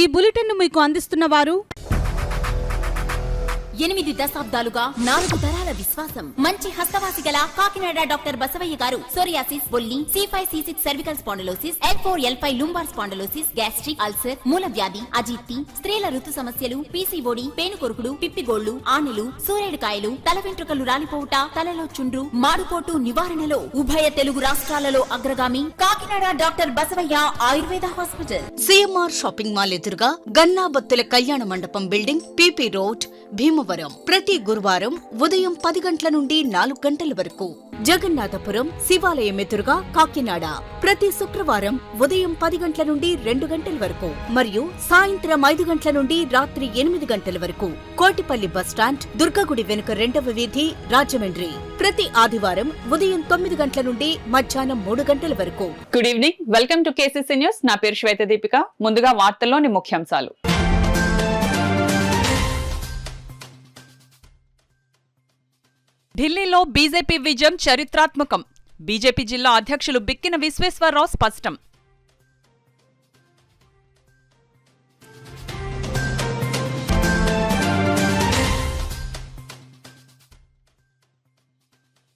ఈ బులెటిన్ మీకు అందిస్తున్న వారు 8 దశాబ్దాలుగా 4 తరాల విశ్వాసం. మంచి హస్తవాసి గల కాకినాడ డాక్టర్ బసవయ్య గారు సోరియాసిస్, బొల్లి, C5, C6 cervical spondylosis, L4, L5 lumbar spondylosis, gastric ulcer, మూల వ్యాధి, అజీర్తి, స్త్రీల ఋతు సమస్యలు, PCOD, పేనుకొరుకుడు, పిప్పిగోళ్లు, ఆనెలు, సూరేడుకాయలు, తల వెంట్రుకలు రాలిపోవుట, తలలో చుండ్రు, మాడుకోటు నివారణలో ఉభయ తెలుగు రాష్ట్రాలలో అగ్రగామి Kakinada doctor Basavaiah Ayurveda hospital. CMR shopping mall ఎదురుగా గన్నాబత్తుల కళ్యాణ మండపం బిల్డింగ్, PP రోడ్, భీమవరం. ప్రతి గురువారం ఉదయం 10 గంటల నుండి 4 గంటల వరకు. జగన్నాథపురం శివాలయం ఎదురుగా కాకినాడ ప్రతి శుక్రవారం ఉదయం 10 గంటల నుండి 2 గంటల వరకు మరియు సాయంత్రం 5 గంటల నుండి రాత్రి 8 గంటల వరకు. కోటిపల్లి బస్టాండ్, దుర్గగుడి వెనుక 2వ వీధి, రాజమండ్రి. ప్రతి ఆదివారం ఉదయం 9 గంటల నుండి మధ్యాహ్నం 3 గంటల వరకు. Good evening, welcome to KCC news. నా పేరు శ్వేత దీపిక. ముందుగా వార్తల్లోని ముఖ్యాంశాలు. ఢిల్లీలో బీజేపీ విజయం చరిత్రాత్మకం. బీజేపీ జిల్లా అధ్యక్షులు బిక్కిన విశ్వేశ్వరరావు స్పష్టం.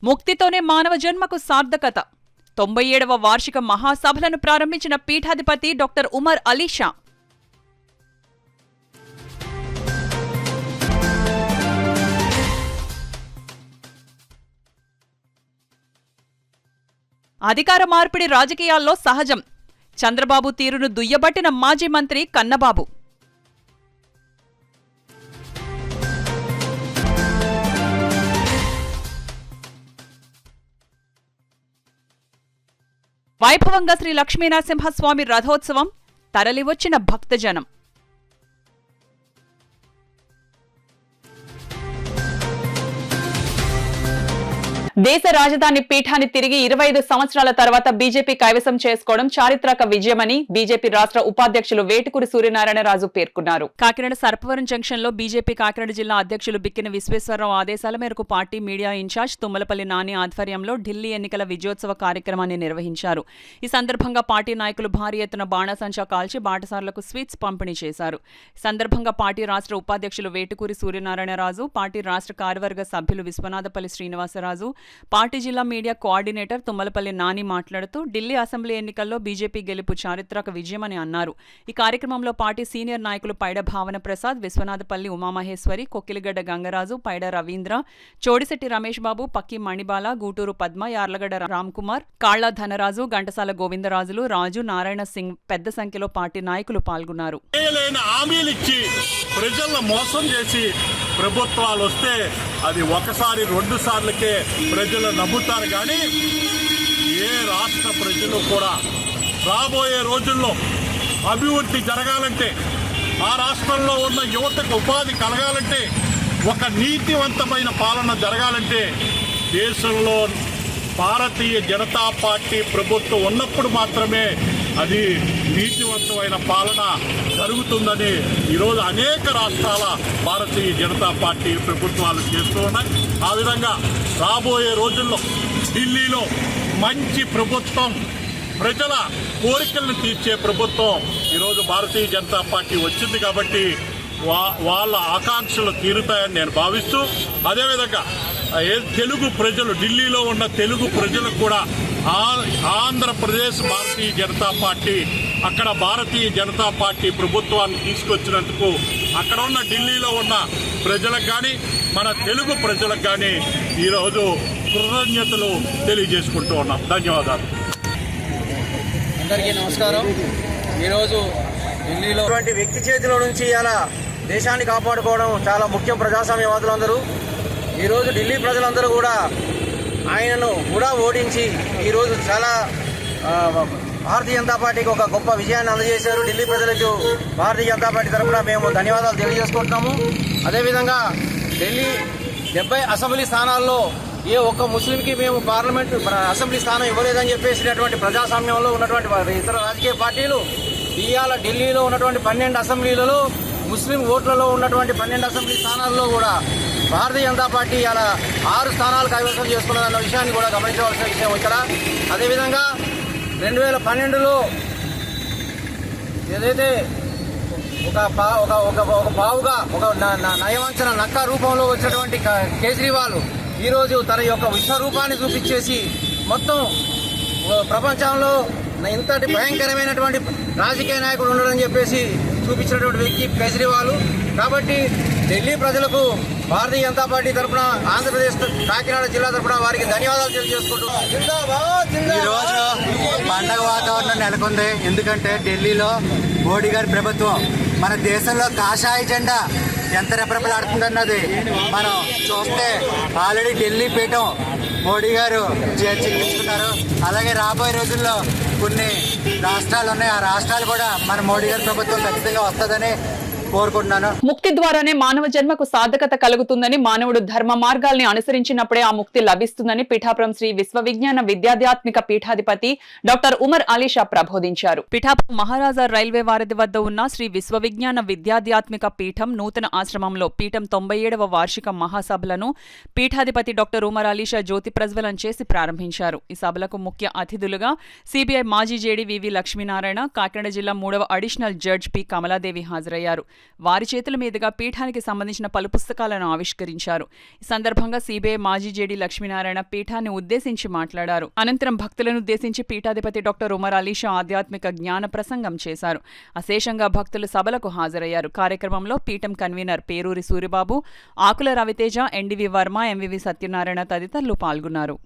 ముక్తితోనే మానవ జన్మకు సార్థకత. 97వ వార్షిక మహాసభలను ప్రారంభించిన పీఠాధిపతి డాక్టర్ ఉమర్ అలీ షా. అధికార మార్పిడి రాజకీయాల్లో సహజం. చంద్రబాబు తీరును దుయ్యబట్టిన మాజీ మంత్రి కన్నబాబు. వైభవంగా శ్రీ లక్ష్మీనరసింహస్వామి రథోత్సవం. తరలివచ్చిన భక్తజనం. దేశ రాజధాని పీఠాన్ని తిరిగి 25 సంవత్సరాల తర్వాత బీజేపీ కైవసం చేసుకోవడం చారిత్రక విజయమని బీజేపీ రాష్ట్ర ఉపాధ్యక్షులు వేటుకూరి సూర్యనారాయణరాజు పేర్కొన్నారు. కాకినాడ సర్పవరం జంక్షన్ లో బీజేపీ కాకినాడ జిల్లా అధ్యక్షులు బిక్కిన విశ్వేశ్వరరావు ఆదేశాల మేరకు party media incharge Tummalapalli Nani ఆధ్వర్యంలో ఢిల్లీ ఎన్నికల విజయోత్సవ కార్యక్రమాన్ని నిర్వహించారు. ఈ సందర్భంగా పార్టీ నాయకులు భారీ ఎత్తున బాణాసంచా కాల్చి బాటసార్లకు స్వీట్స్ పంపిణీ చేశారు. ఈ సందర్భంగా పార్టీ రాష్ట్ర ఉపాధ్యక్షులు వేటుకూరి సూర్యనారాయణరాజు, పార్టీ రాష్ట్ర కార్యవర్గ సభ్యులు విశ్వనాథపల్లి శ్రీనివాసరాజు, పార్టీ జిల్లా మీడియా కోఆర్డినేటర్ తుమ్మలపల్లి నాని మాట్లాడుతూ ఢిల్లీ అసెంబ్లీ ఎన్నికల్లో బీజేపీ గెలుపు చారిత్రక విజయమని అన్నారు. ఈ కార్యక్రమంలో పార్టీ సీనియర్ నాయకులు పైడ భావన ప్రసాద్, విశ్వనాథపల్లి ఉమామహేశ్వరి, కొక్కిలిగడ్డ గంగరాజు, పైడ రవీంద్ర, చోడిశెట్టి రమేష్ బాబు, పక్కి మణిబాల, గూటూరు పద్మ, యార్లగడ్డ రామ్కుమార్, కాళ్ల ధనరాజు, ఘంటసాల గోవిందరాజులు, రాజు, నారాయణ సింగ్ పెద్ద సంఖ్యలో పార్టీ నాయకులు పాల్గొన్నారు. ప్రభుత్వాలు వస్తే అది ఒకసారి 2 సార్లకే ప్రజలు నమ్ముతారు. కానీ ఏ రాష్ట్ర ప్రజలు కూడా రాబోయే రోజుల్లో అభివృద్ధి జరగాలంటే, ఆ రాష్ట్రంలో ఉన్న యువతకు ఉపాధి కలగాలంటే, ఒక నీతివంతమైన పాలన జరగాలంటే దేశంలో భారతీయ జనతా పార్టీ ప్రభుత్వం ఉన్నప్పుడు మాత్రమే అది నీతివంతమైన పాలన జరుగుతుందని ఈరోజు అనేక రాష్ట్రాల భారతీయ జనతా పార్టీ ప్రభుత్వాలు చేస్తూ ఉన్నాయి. ఆ విధంగా రాబోయే రోజుల్లో ఢిల్లీలో మంచి ప్రభుత్వం, ప్రజల కోరికలను తీర్చే ప్రభుత్వం ఈరోజు భారతీయ జనతా పార్టీ వచ్చింది. కాబట్టి వాళ్ళ ఆకాంక్షలు తీరుతాయని నేను భావిస్తూ, అదేవిధంగా తెలుగు ప్రజలు, ఢిల్లీలో ఉన్న తెలుగు ప్రజలకు కూడా ఆంధ్రప్రదేశ్ భారతీయ జనతా పార్టీ, అక్కడ భారతీయ జనతా పార్టీ ప్రభుత్వాన్ని తీసుకొచ్చినందుకు అక్కడ ఉన్న ఢిల్లీలో ఉన్న ప్రజలకు కానీ మన తెలుగు ప్రజలకు కానీ ఈరోజు కృతజ్ఞతలు తెలియజేసుకుంటూ ఉన్నాం. ధన్యవాదాలు. అందరికీ నమస్కారం. ఈరోజు ఢిల్లీలో వ్యక్తి చేతిలో నుంచి అలా దేశాన్ని కాపాడుకోవడం చాలా ముఖ్యం. ప్రజాస్వామ్యవాదులందరూ ఈరోజు ఢిల్లీ ప్రజలందరూ కూడా ఆయనను కూడా ఓడించి ఈరోజు చాలా భారతీయ జనతా పార్టీకి ఒక గొప్ప విజయాన్ని అందజేశారు. ఢిల్లీ ప్రజలకు భారతీయ జనతా పార్టీ తరఫున మేము ధన్యవాదాలు తెలియజేసుకుంటున్నాము. అదేవిధంగా ఢిల్లీ 70 అసెంబ్లీ స్థానాల్లో ఏ ఒక్క ముస్లింకి మేము పార్లమెంటు అసెంబ్లీ స్థానం ఇవ్వలేదని చెప్పేసినటువంటి ప్రజాస్వామ్యంలో ఉన్నటువంటి ఇతర రాజకీయ పార్టీలు ఇవాళ ఢిల్లీలో ఉన్నటువంటి 12 అసెంబ్లీలలో ముస్లిం ఓట్లలో ఉన్నటువంటి 12 అసెంబ్లీ స్థానాల్లో కూడా భారతీయ జనతా పార్టీ అలా 6 స్థానాలు కైవసం చేసుకున్నదన్న విషయాన్ని కూడా గమనించవలసిన విషయం ఇక్కడ. అదేవిధంగా 2012లో ఏదైతే ఒక పావుగా ఒక నయవంచన నక్క రూపంలో వచ్చినటువంటి కేజ్రీవాల్ ఈరోజు తన యొక్క విశ్వరూపాన్ని చూపించేసి మొత్తం ప్రపంచంలో ఇంతటి భయంకరమైనటువంటి రాజకీయ నాయకుడు ఉండడని చెప్పేసి చూపించినటువంటి వ్యక్తి కేజ్రీవాల్. కాబట్టి ఢిల్లీ ప్రజలకు భారతీయ జనతా పార్టీ తరఫున ఆంధ్రప్రదేశ్ కాకినాడ జిల్లా తరఫున వారికి ధన్యవాదాలు తెలియజేసుకుంటూ ఈరోజు పండగ వాతావరణం నెలకొంది. ఎందుకంటే ఢిల్లీలో మోడీ గారి ప్రభుత్వం మన దేశంలో కాషాయ జెండా ఎంత రెపరెపలాడుతుందన్నది మనం చూస్తే ఆల్రెడీ ఢిల్లీ పీఠం మోడీ గారు చేర్చుకున్నారు. అలాగే రాబోయే రోజుల్లో కొన్ని రాష్ట్రాలు ఉన్నాయి, ఆ రాష్ట్రాలు కూడా మన మోడీ గారి ప్రభుత్వం ఖచ్చితంగా వస్తుందని కోరుకుంటున్నాను. ముక్తి ద్వారానే మానవ జన్మకు సార్థకత కలుగుతుందని, మానవుడు ధర్మ మార్గాల్ని అనుసరించినప్పుడే ఆ ముక్తి లభిస్తుందని పిఠాపురం శ్రీ విశ్వవిజ్ఞాన విద్యాధ్యాత్మిక పీఠాధిపతి డాక్టర్ ఉమర్ అలీ షా ప్రబోధించారు. పిఠాపురం మహారాజా రైల్వే వారధి వద్ద ఉన్న శ్రీ విశ్వవిజ్ఞాన విద్యాధ్యాత్మిక పీఠం నూతన ఆశ్రమంలో పీఠం 97వ వార్షిక మహాసభలను పీఠాధిపతి డాక్టర్ ఉమర్ అలీ షా జ్యోతి ప్రజ్వలన చేసి ప్రారంభించారు. ఈ సభలకు ముఖ్య అతిథులుగా సిబిఐ మాజీ జేడీ వివి లక్ష్మీనారాయణ, కాకినాడ జిల్లా 3వ అడిషనల్ జడ్జ్ పి కమలాదేవి హాజరయ్యారు. వారి చేతుల మీదుగా పీఠానికి సంబంధించిన పలు పుస్తకాలను ఆవిష్కరించారు. ఈ సందర్భంగా సిబిఐ మాజీ జేడీ లక్ష్మీనారాయణ పీఠాన్ని ఉద్దేశించి మాట్లాడారు. అనంతరం భక్తులను ఉద్దేశించి పీఠాధిపతి డాక్టర్ ఉమర్ అలీ షా ఆధ్యాత్మిక జ్ఞాన ప్రసంగం చేశారు. అశేషంగా భక్తులు సభలకు హాజరయ్యారు. కార్యక్రమంలో పీఠం కన్వీనర్ పేరూరి సూరిబాబు, ఆకుల రవితేజ, ఎన్డీవీ వర్మ, ఎంవివి సత్యనారాయణ తదితరులు పాల్గొన్నారు.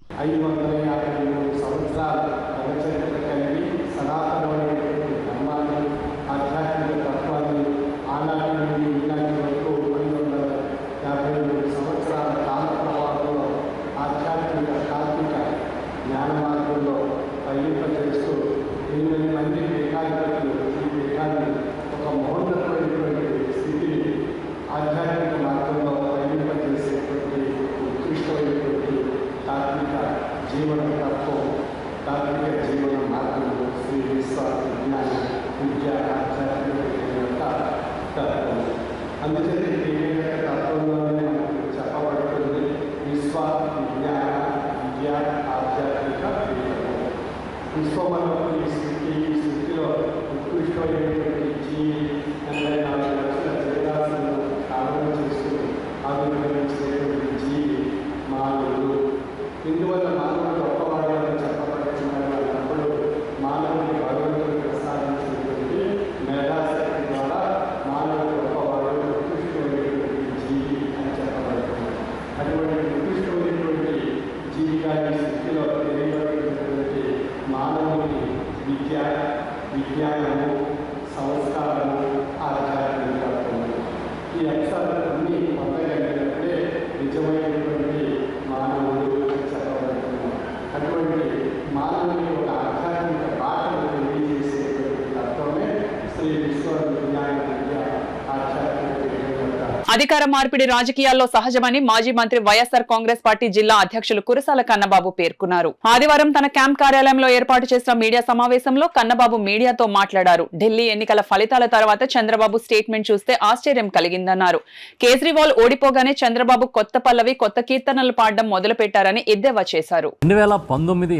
అధికార మార్పిడి రాజకీయాల్లో సహజమని మాజీ మంత్రి వైఎస్ఆర్ కాంగ్రెస్ పార్టీ జిల్లా అధ్యక్షులు కురసాల కన్నబాబు పేర్కొన్నారు. ఆదివారం తన క్యాంప్ కార్యాలయంలో ఏర్పాటు చేసిన మీడియా సమావేశంలో కన్నబాబు మీడియాతో మాట్లాడారు. ఢిల్లీ ఎన్నికల ఫలితాల తర్వాత చంద్రబాబు స్టేట్మెంట్ చూస్తే ఆశ్చర్యం కలిగిందన్నారు. కేజ్రీవాల్ ఓడిపోగానే చంద్రబాబు కొత్త పల్లవి, కొత్త కీర్తనలు పాడడం మొదలుపెట్టారని ఎద్దేవా చేశారు. 2019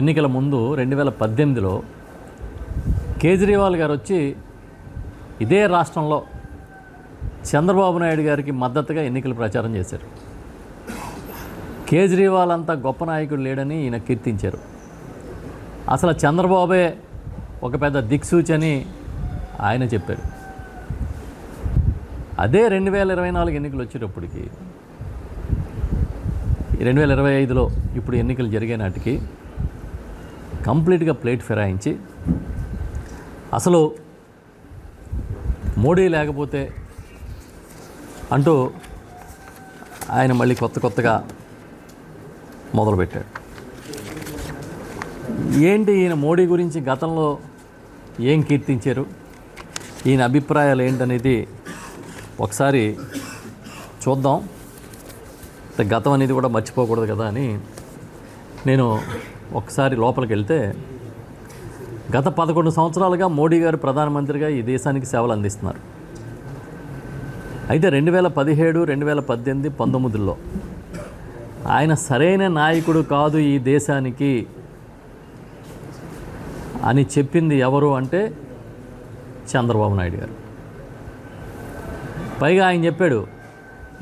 ఎన్నికల ముందు 2018లో కేజ్రీవాల్ గారు వచ్చి ఇదే రాష్ట్రంలో చంద్రబాబు నాయుడు గారికి మద్దతుగా ఎన్నికల ప్రచారం చేశారు. కేజ్రీవాల్ అంతా గొప్ప నాయకుడు లేడని ఈయన కీర్తించారు. అసలు చంద్రబాబే ఒక పెద్ద దిక్సూచని ఆయన చెప్పారు. అదే 2024 ఎన్నికలు వచ్చేటప్పటికి 2025లో ఇప్పుడు ఎన్నికలు జరిగే నాటికి కంప్లీట్గా ప్లేట్ ఫిరాయించి అసలు మోడీ లేకపోతే అంటూ ఆయన మళ్ళీ కొత్తగా మొదలుపెట్టాడు. ఏంటి ఈయన మోడీ గురించి గతంలో ఏం కీర్తించారు, ఈయన అభిప్రాయాలు ఏంటనేది ఒకసారి చూద్దాం. గతం అనేది కూడా మర్చిపోకూడదు కదా అని నేను ఒకసారి లోపలికి వెళ్తే, గత 11 సంవత్సరాలుగా మోడీ గారు ప్రధానమంత్రిగా ఈ దేశానికి సేవలు అందిస్తున్నారు. అయితే 2017, 2018, 19లో ఆయన సరైన నాయకుడు కాదు ఈ దేశానికి అని చెప్పింది ఎవరు అంటే చంద్రబాబు నాయుడు గారు. పైగా ఆయన చెప్పాడు,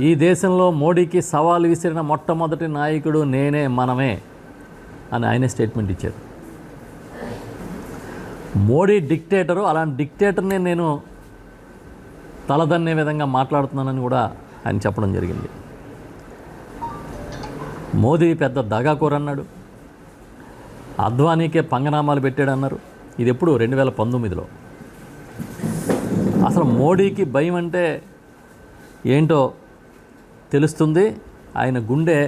ఈ దేశంలో మోడీకి సవాలు విసిరిన మొట్టమొదటి నాయకుడు నేనే, మనమే అని ఆయనే స్టేట్మెంట్ ఇచ్చారు. మోడీ డిక్టేటరు, అలాంటి డిక్టేటర్ని నేను తలదన్నే విధంగా మాట్లాడుతున్నానని కూడా ఆయన చెప్పడం జరిగింది. మోదీ పెద్ద దగాకోర అన్నాడు, అద్వానీకే పంగనామాలు పెట్టాడన్నారు. ఇది ఎప్పుడు 2019లో. అసలు మోడీకి భయం అంటే ఏంటో తెలుస్తుంది. ఆయన గుండె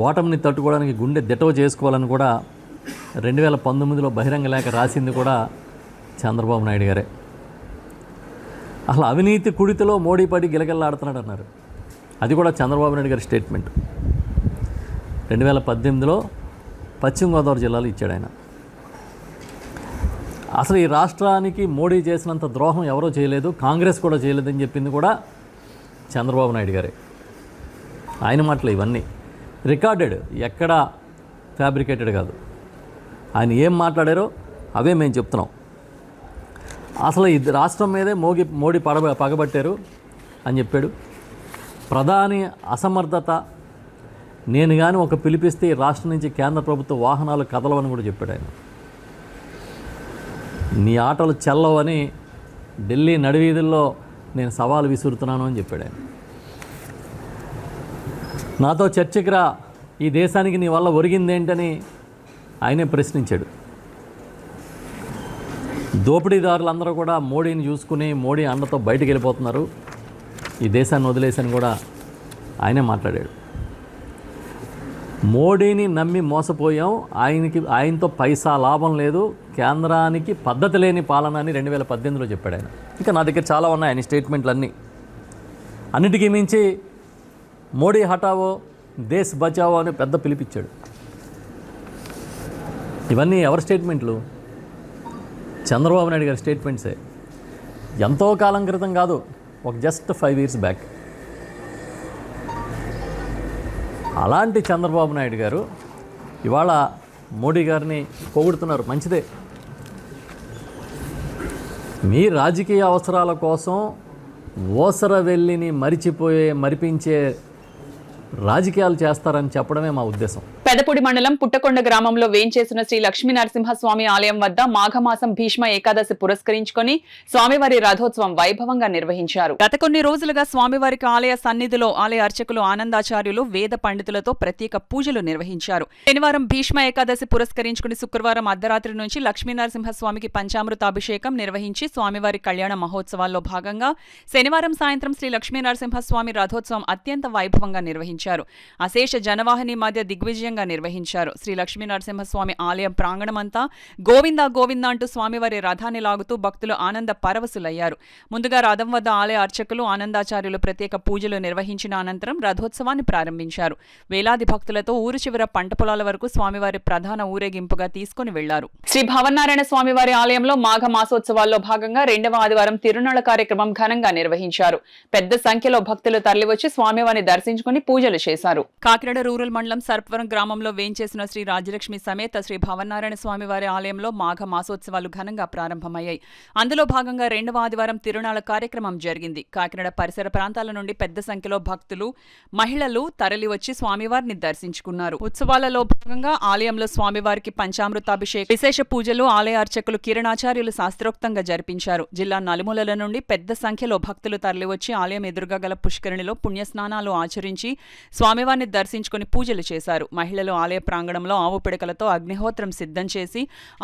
ఓటమిని తట్టుకోవడానికి గుండె దిటవ చేసుకోవాలని కూడా 2019లో బహిరంగ లేఖ రాసింది కూడా చంద్రబాబు నాయుడు గారే. అసలు అవినీతి కుడితిలో మోడీ పడి గిలగిల్లాడుతున్నాడు అన్నారు. అది కూడా చంద్రబాబు నాయుడు గారి స్టేట్మెంట్. 2018లో పశ్చిమ గోదావరి జిల్లాలో ఇచ్చాడు ఆయన. అసలు ఈ రాష్ట్రానికి మోడీ చేసినంత ద్రోహం ఎవరో చేయలేదు, కాంగ్రెస్ కూడా చేయలేదని చెప్పింది కూడా చంద్రబాబు నాయుడు గారే. ఆయన మాటలు ఇవన్నీ రికార్డెడ్, ఎక్కడా ఫ్యాబ్రికేటెడ్ కాదు. ఆయన ఏం మాట్లాడారో అవే మేము చెప్తున్నాం. అసలు ఈ రాష్ట్రం మీదే మోడీ పగబట్టారు అని చెప్పాడు. ప్రధాని అసమర్థత, నేను కానీ ఒక పిలిపిస్తే ఈ రాష్ట్రం నుంచి కేంద్ర ప్రభుత్వ వాహనాలు కదలవని కూడా చెప్పాడు ఆయన. నీ ఆటలు చెల్లవని ఢిల్లీ నడివీధుల్లో నేను సవాలు విసురుతున్నాను అని చెప్పాడు ఆయన. నాతో చర్చకి రా, ఈ దేశానికి నీ వల్ల ఒరిగిందేంటని ఆయనే ప్రశ్నించాడు. దోపిడీదారులందరూ కూడా మోడీని చూసుకుని మోడీ అండతో బయటికి వెళ్ళిపోతున్నారు, ఈ దేశాన్ని వదిలేసని కూడా ఆయనే మాట్లాడాడు. మోడీని నమ్మి మోసపోయాం, ఆయనతో పైసా లాభం లేదు, కేంద్రానికి పద్ధతి లేని పాలన అని 2018లో చెప్పాడు ఆయన. ఇంకా నా దగ్గర చాలా ఉన్నాయి ఆయన స్టేట్మెంట్లన్నీ. అన్నిటికీ మించి మోడీ హటావో దేశ్ బచావో అని పెద్ద పిలిపిచ్చాడు. ఇవన్నీ ఎవరి స్టేట్మెంట్లు? చంద్రబాబు నాయుడు గారి స్టేట్మెంట్సే. ఎంతో కాలం క్రితం కాదు, ఒక జస్ట్ 5 years బ్యాక్. అలాంటి చంద్రబాబు నాయుడు గారు ఇవాళ మోడీ గారిని పొగుడుతున్నారు. మంచిదే. మీ రాజకీయ అవసరాల కోసం ఓసర వెళ్ళిని మరిపించే రాజకీయాలు చేస్తారని చెప్పడమే మా ఉద్దేశం. పెదపూడి మండలం పుట్టకొండ గ్రామంలో వేంచేసిన శ్రీ లక్ష్మీ నరసింహస్వామి ఆలయం వద్ద మాఘమాసం భీష్మ ఏకాదశి పురస్కరించుకొని స్వామివారి రథోత్సవం వైభవంగా నిర్వహించారు. గత కొన్ని రోజులుగా స్వామివారికి ఆలయ సన్నిధిలో ఆలయ అర్చకులు ఆనందాచార్యులు వేద పండితులతో ప్రత్యేక పూజలు నిర్వహించారు. శనివారం భీష్మ ఏకాదశి పురస్కరించుకుని శుక్రవారం అర్ధరాత్రి నుంచి లక్ష్మీ నరసింహస్వామికి పంచామృతాభిషేకం నిర్వహించి స్వామివారి కళ్యాణ మహోత్సవాల్లో భాగంగా శనివారం సాయంత్రం శ్రీ లక్ష్మీ నరసింహస్వామి రథోత్సవం అత్యంత వైభవంగా నిర్వహించారు. అశేష జనవాహిని మధ్య దిగ్విజయంగా నిర్వహించారు. శ్రీ లక్ష్మీ నరసింహస్వామి ఆలయం ప్రాంగణమంతా గోవిందా గోవిందా అంటూ స్వామివారి రథాన్ని లాగుతూ భక్తులు ఆనంద పరవశులయ్యారు. ముందుగా రథం వద్ద ఆలయ అర్చకులు ఆనందాచార్యులు ప్రత్యేక పూజలు నిర్వహించిన అనంతరం రథోత్సవాన్ని ప్రారంభించారు. వేలాది భక్తులతో ఊరు చివర పంట పొలాల వరకు స్వామివారి ప్రధాన ఊరేగింపుగా తీసుకుని వెళ్లారు. శ్రీ భవనారాయణ స్వామివారి ఆలయంలో మాఘ మాసోత్సవాల్లో భాగంగా 2వ ఆదివారం తిరునాళ్ల కార్యక్రమం ఘనంగా నిర్వహించారు. పెద్ద సంఖ్యలో భక్తులు తరలివచ్చి స్వామివారిని దర్శించుకుని పూజలు చేశారు. కాకినాడ రూరల్ మండలం సర్పవరం గ్రామంలో వేంచేసిన శ్రీ రాజలక్ష్మి సమేత శ్రీ భవనారాయణ స్వామివారి ఆలయంలో మాఘ మాసోత్సవాలు ఘనంగా ప్రారంభమయ్యాయి. అందులో భాగంగా 2వ ఆదివారం తిరునాళ్ల కార్యక్రమం జరిగింది. కాకినాడ పరిసర ప్రాంతాల నుండి పెద్ద సంఖ్యలో భక్తులు, మహిళలు తరలివచ్చి స్వామివారిని దర్శించుకున్నారు. ఉత్సవాలలో భాగంగా ఆలయంలో స్వామివారికి పంచామృతాభిషేకం, విశేష పూజలు ఆలయ అర్చకులు కిరణాచార్యులు శాస్త్రోక్తంగా జరిపించారు. జిల్లా నలుమూలల నుండి పెద్ద సంఖ్యలో భక్తులు తరలివచ్చి ఆలయం ఎదురుగా గల పుష్కరిణిలో పుణ్యస్నానాలు ఆచరించి స్వామివారిని దర్శించుకుని పూజలు చేశారు. మహిళలు ఆలయ ప్రాంగణంలో ఆవు పిడకలతో అగ్నిహోత్రం సిద్ధం చేసి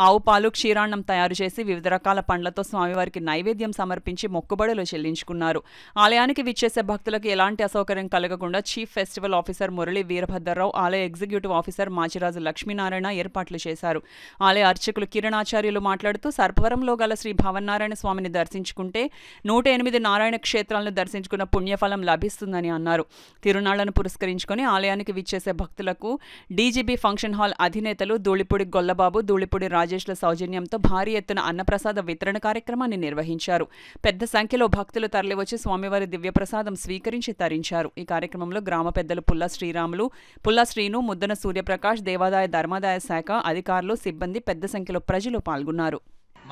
ఆవు పాలు, క్షీరాన్నం తయారు చేసి వివిధ రకాల పండ్లతో స్వామివారికి నైవేద్యం సమర్పించి మొక్కుబడులు చెల్లించుకున్నారు. ఆలయానికి విచ్చేసే భక్తులకు ఎలాంటి అసౌకర్యం కలగకుండా chief festival officer Murali Veerabhadrarao, ఆలయ ఎగ్జిక్యూటివ్ ఆఫీసర్ మాచిరాజు లక్ష్మీనారాయణ ఏర్పాట్లు చేశారు. ఆలయ అర్చకులు కిరణాచార్యులు మాట్లాడుతూ సర్పవరంలో గల శ్రీ భవనారాయణ స్వామిని దర్శించుకుంటే 108 నారాయణ క్షేత్రాలను దర్శించుకున్న పుణ్యఫలం లభిస్తుందని అన్నారు. తిరునాళ్లను పురస్కరించుకుని ఆలయానికి విచ్చేసే భక్తులకు డీజీబీ ఫంక్షన్ హాల్ అధినేతలు ధూళిపూడి గొల్లబాబు, ధూళిపూడి రాజేష్ల సౌజన్యంతో భారీ ఎత్తున అన్నప్రసాద వితరణ కార్యక్రమాన్ని నిర్వహించారు. పెద్ద సంఖ్యలో భక్తులు తరలివచ్చి స్వామివారి దివ్యప్రసాదం స్వీకరించి తరించారు. ఈ కార్యక్రమంలో గ్రామ పెద్దలు పుల్ల శ్రీరాములు, పుల్ల శ్రీను, ముద్దన సూర్యప్రకాష్, దేవాదాయ ధర్మాదాయ శాఖ అధికారులు, సిబ్బంది, పెద్ద సంఖ్యలో ప్రజలు పాల్గొన్నారు.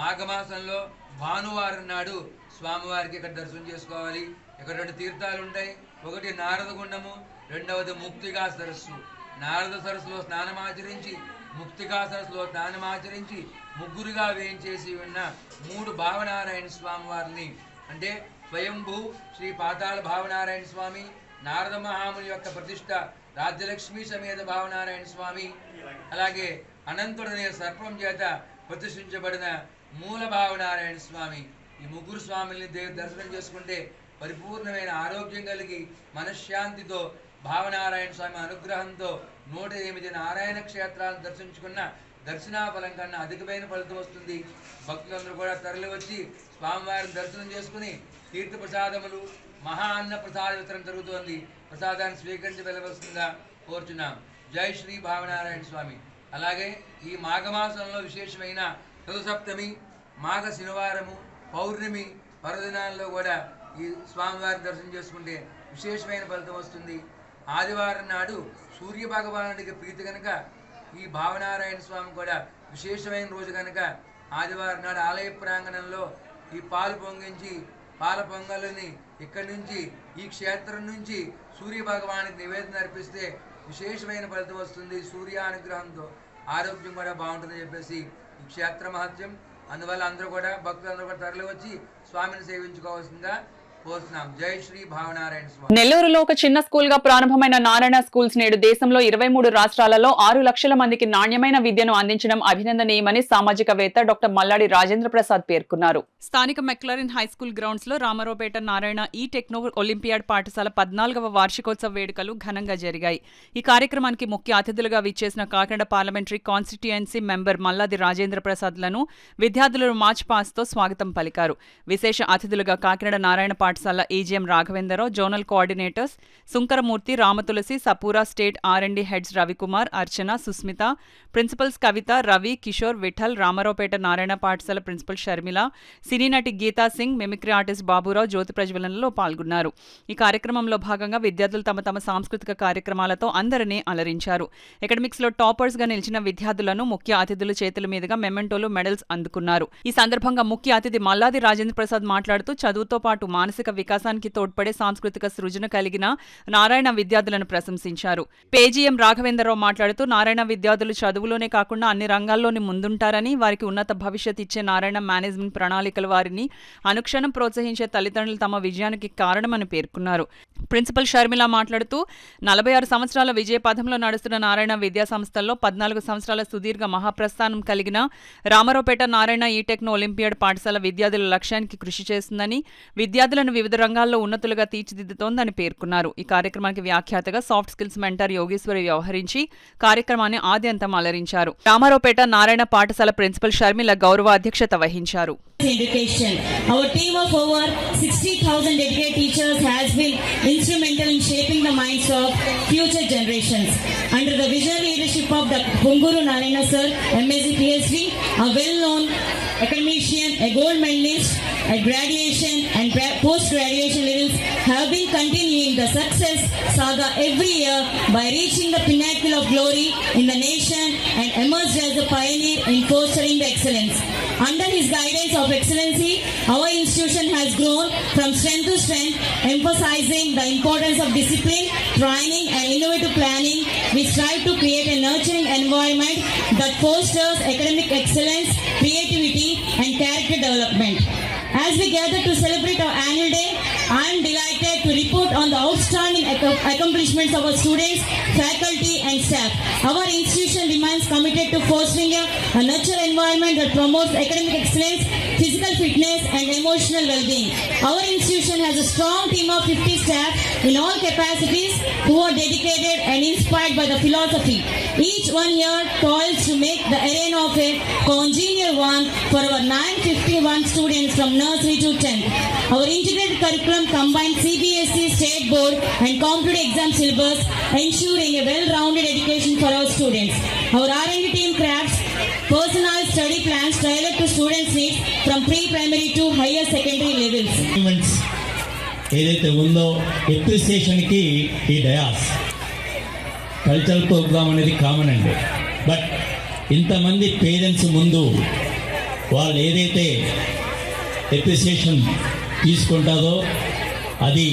మాఘమాసంలో భానువారం నాడు స్వామివారికి ఇక్కడ దర్శనం చేసుకోవాలి. ఇక్కడ 2 తీర్థాలు ఉంటాయి. ఒకటి నారద గుండము, రెండవది ముక్తిగా సరస్సు. నారద సరస్సులో స్నానమాచరించి, ముక్తిగా సరస్సులో స్నానమాచరించి ముగ్గురుగా వేయించేసి ఉన్న 3 భావనారాయణ స్వామి వారిని, అంటే స్వయంభూ శ్రీ పాతాళ భావనారాయణ స్వామి, నారద మహాముని యొక్క ప్రతిష్ట రాజ్యలక్ష్మి సమేత భావనారాయణ స్వామి, అలాగే అనంతుడనే సర్పం చేత ప్రతిష్ఠించబడిన మూల భావనారాయణ స్వామి, ఈ ముగ్గురు స్వామిని దర్శనం చేసుకుంటే పరిపూర్ణమైన ఆరోగ్యం కలిగి మనశ్శాంతితో భావనారాయణ స్వామి అనుగ్రహంతో 108 నారాయణ క్షేత్రాలను దర్శించుకున్న దర్శనాఫలం కన్నా అధికమైన ఫలితం వస్తుంది. భక్తులందరూ కూడా తరలి వచ్చి స్వామివారిని దర్శనం చేసుకుని తీర్థ ప్రసాదములు, మహా అన్న ప్రసాద వితరణ జరుగుతోంది. ప్రసాదాన్ని స్వీకరించి వెళ్ళవలసిందిగా కోరుచున్నాం. జై శ్రీ భావనారాయణ స్వామి. అలాగే ఈ మాఘమాసంలో విశేషమైన రథసప్తమి, మాఘ శనివారము, పౌర్ణమి పర్వదినాల్లో కూడా ఈ స్వామివారిని దర్శనం చేసుకుంటే విశేషమైన ఫలితం వస్తుంది. ఆదివారం నాడు సూర్య భగవానుడికి ప్రీతి కనుక ఈ భావనారాయణ స్వామి కూడా విశేషమైన రోజు కనుక ఆదివారం నాడు ఆలయ ప్రాంగణంలో ఈ పాలు పొంగించి పాల పొంగలని ఇక్కడి నుంచి ఈ క్షేత్రం నుంచి సూర్య భగవానికి నివేదన అర్పిస్తే విశేషమైన ఫలితం వస్తుంది. సూర్యానుగ్రహంతో ఆరోగ్యం కూడా బాగుంటుందని చెప్పేసి ఈ క్షేత్ర మహత్యం. అందువల్ల అందరూ కూడా భక్తులందరూ కూడా తరలి వచ్చి స్వామిని సేవించుకోవాల్సిందిగా కోరుతున్నాం. జై శ్రీ భావనారాయణ స్వామి. నెల్లూరులో ఒక చిన్న స్కూల్ గా ప్రారంభమైన నారాయణ స్కూల్స్ నేడు దేశంలో 23 రాష్ట్రాలలో 6 లక్షల మందికి నాణ్యమైన విద్యను అందించడం అభినందనీయమని సామాజికవేత్త డాక్టర్ మల్లాడి రాజేంద్ర ప్రసాద్ పేర్కొన్నారు. స్థానిక మెక్లరిన్ హైస్కూల్ గ్రౌండ్స్ లో రామారావుపేట నారాయణ ఈ టెక్నో ఒలింపియాడ్ పాఠశాల 14వ వార్షికోత్సవ వేడుకలు ఘనంగా జరిగాయి. ఈ కార్యక్రమానికి ముఖ్య అతిథులుగా విచ్చేసిన Kakinada parliamentary constituency member Malladi Rajendra ప్రసాద్లను విద్యార్థులు మార్చ్ పాస్ తో స్వాగతం పలికారు. విశేష అతిథులుగా కాకినాడ నారాయణ పాఠశాల AGM Raghavendrarao, zonal coordinators Sunkaramurthy, Ramatulasi, సపూరా state R&D heads Ravikumar, Archana, Susmitha, principals Kavitha, Ravi, Kishore, Vithal, Ramaraopeta Narayana పాఠశాల ప్రిన్సిపల్ షర్మిల, సినీ నటి గీతా సింగ్, మిమిక్రీ ఆర్టిస్ట్ బాబురావు జ్యోతి ప్రజ్వలనలో పాల్గొన్నారు. ఈ కార్యక్రమంలో భాగంగా విద్యార్థులు తమ తమ సాంస్కృతిక కార్యక్రమాలతో అందరినీ అలరించారు. ఎకడమిక్స్ లో టాపర్స్ గా నిలిచిన విద్యార్థులను ముఖ్య అతిథుల చేతుల మీదుగా మెమెంటోలు, మెడల్స్ అందుకున్నారు. ఈ సందర్భంగా ముఖ్య అతిథి మల్లాది రాజేంద్ర ప్రసాద్ మాట్లాడుతూ చదువుతో పాటు మానసిక వికాసానికి తోడ్పడే సాంస్కృతిక సృజన కలిగిన నారాయణ విద్యార్థులను ప్రశంసించారు. పేజీఎం రాఘవేంద్రరావు మాట్లాడుతూ నారాయణ విద్యార్థులు చదువులోనే కాకుండా అన్ని రంగాల్లోని ముందుంటారని, వారికి ఉన్నత భవిష్యత్ ఇచ్చే నారాయణ మేనేజ్మెంట్ ప్రణాళికలు వారిని అనుక్షణం ప్రోత్సహించే తల్లిదండ్రులు తమ విజయానికి కారణమని పేర్కొన్నారు. ప్రిన్సిపల్ షర్మిల మాట్లాడుతూ 46 సంవత్సరాల విజయ పథంలో నడుస్తున్న నారాయణ విద్యా సంస్థల్లో 14 సంవత్సరాల సుదీర్ఘ మహాప్రస్థానం కలిగిన రామారావుపేట నారాయణ ఈ టెక్నో ఒలింపియాడ్ పాఠశాల విద్యార్థుల లక్ష్యానికి కృషి చేస్తుందని, విద్యార్థులను వివిధ రంగాల్లో ఉన్నతులుగా తీర్చిదిద్దుతోందని పేర్కొన్నారు. ఈ కార్యక్రమానికి వ్యాఖ్యాతగా సాఫ్ట్ స్కిల్స్ మెంటర్ యోగేశ్వరి వ్యవహరించి కార్యక్రమాన్ని ఆద్యంతం అలరించారు. రామారావుపేట నారాయణ పాఠశాల ప్రిన్సిపల్ షర్మిల గౌరవ అధ్యక్షత వహించారు. Education. Our team of over 60,000 dedicated teachers has been instrumental in shaping the minds of future generations. Under the visionary leadership of Dr. Punguru Narayana Sir, MSc PhD, a well-known academician, a gold medalist at graduation and post-graduation levels, have been continuing the success saga every year by reaching the pinnacle of glory in the nation and emerged as a pioneer in fostering the excellence. Under his guidance of excellency, our institution has grown from strength to strength, emphasizing the importance of discipline, training and innovative planning. We strive to create a nurturing environment that fosters academic excellence, creativity and character development. As we gather to celebrate our annual day, I am delighted to report on the outstanding accomplishments of our students, faculty and staff. Our institution remains committed to fostering a nurture environment that promotes academic excellence, physical fitness and emotional well-being. Our institution has a strong team of 50 staff in all capacities who are dedicated and inspired by the philosophy. Each one here toils to make the arena of a congenial one for our 951 students from nursery to 10th. Our integrated curriculum combines CBSE, State Board and competitive exam syllabus, ensuring a well-rounded education for our students. Our R&D team crafts personalized study plans tailored to students' needs from pre-primary to higher secondary levels. ఏదైతే ఉందో ఎప్రిసియేషన్కి ఈ dais cultural programme అనేది common అండి. But ఇంతమంది parents ముందు వాళ్ళు ఏదైతే appreciation తీసుకుంటారో అది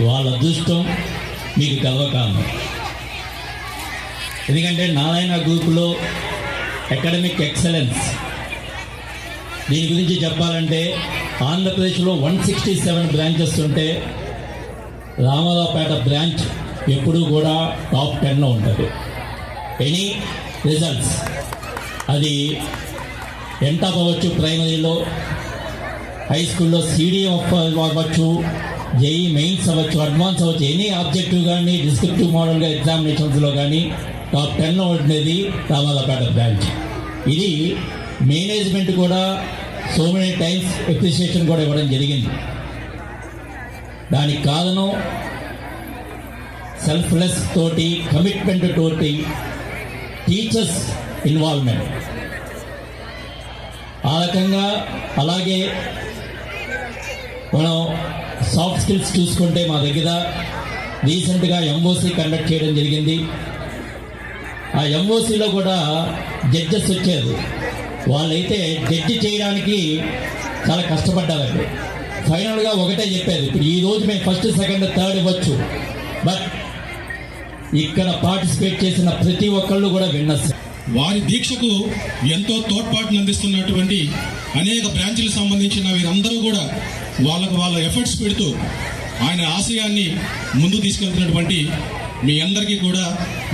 వాళ్ళ అదృష్టం, మీకు గర్వకారణం. ఎందుకంటే నారాయణ గ్రూపులో అకాడమిక్ ఎక్సలెన్స్ దీని గురించి చెప్పాలంటే ఆంధ్రప్రదేశ్లో 167 బ్రాంచెస్ ఉంటే రామారావుపేట బ్రాంచ్ ఎప్పుడూ కూడా టాప్ 10లో ఉంటుంది. ఎనీ రిజల్ట్స్ అది ఎంత అవ్వచ్చు, ప్రైమరీలో, హై స్కూల్లో సిడిఎం అవ్వచ్చు, జేఈ మెయిన్స్ అవ్వచ్చు, అడ్వాన్స్ అవ్వచ్చు, ఎనీ ఆబ్జెక్టివ్ కానీ డిస్క్రిప్టివ్ మోడల్గా ఎగ్జామినేషన్స్లో కానీ టాప్ 10లో ఉండేది రామారావుపేట బ్రాంచ్. ఇది మేనేజ్మెంట్ కూడా సో మెనీ టైమ్స్ అప్రిసియేషన్ కూడా ఇవ్వడం జరిగింది. దానికి కారణం సెల్ఫ్లెస్ తోటి, కమిట్మెంట్ తోటి, టీచర్స్ ఇన్వాల్వ్మెంట్. ఆ రకంగా అలాగే మనం సాఫ్ట్ స్కిల్స్ చూసుకుంటే మా దగ్గర రీసెంట్గా ఎంఓసి కండక్ట్ చేయడం జరిగింది. ఆ ఎంఓసిలో కూడా జడ్జెస్ వచ్చారు. వాళ్ళైతే జడ్జి చేయడానికి చాలా కష్టపడ్డారండి. ఫైనల్గా ఒకటే చెప్పారు, ఇప్పుడు ఈరోజు మేము ఫస్ట్, సెకండ్, థర్డ్ ఇవ్వచ్చు, బట్ ఇక్కడ పార్టిసిపేట్ చేసిన ప్రతి ఒక్కళ్ళు కూడా విన్నర్స్. వారి దీక్షకు ఎంతో తోడ్పాటును అందిస్తున్నటువంటి అనేక బ్రాంచ్లకు సంబంధించిన వీరందరూ కూడా వాళ్ళ ఎఫర్ట్స్ పెడుతూ ఆయన ఆశయాన్ని ముందు తీసుకెళ్తున్నటువంటి మీ అందరికీ కూడా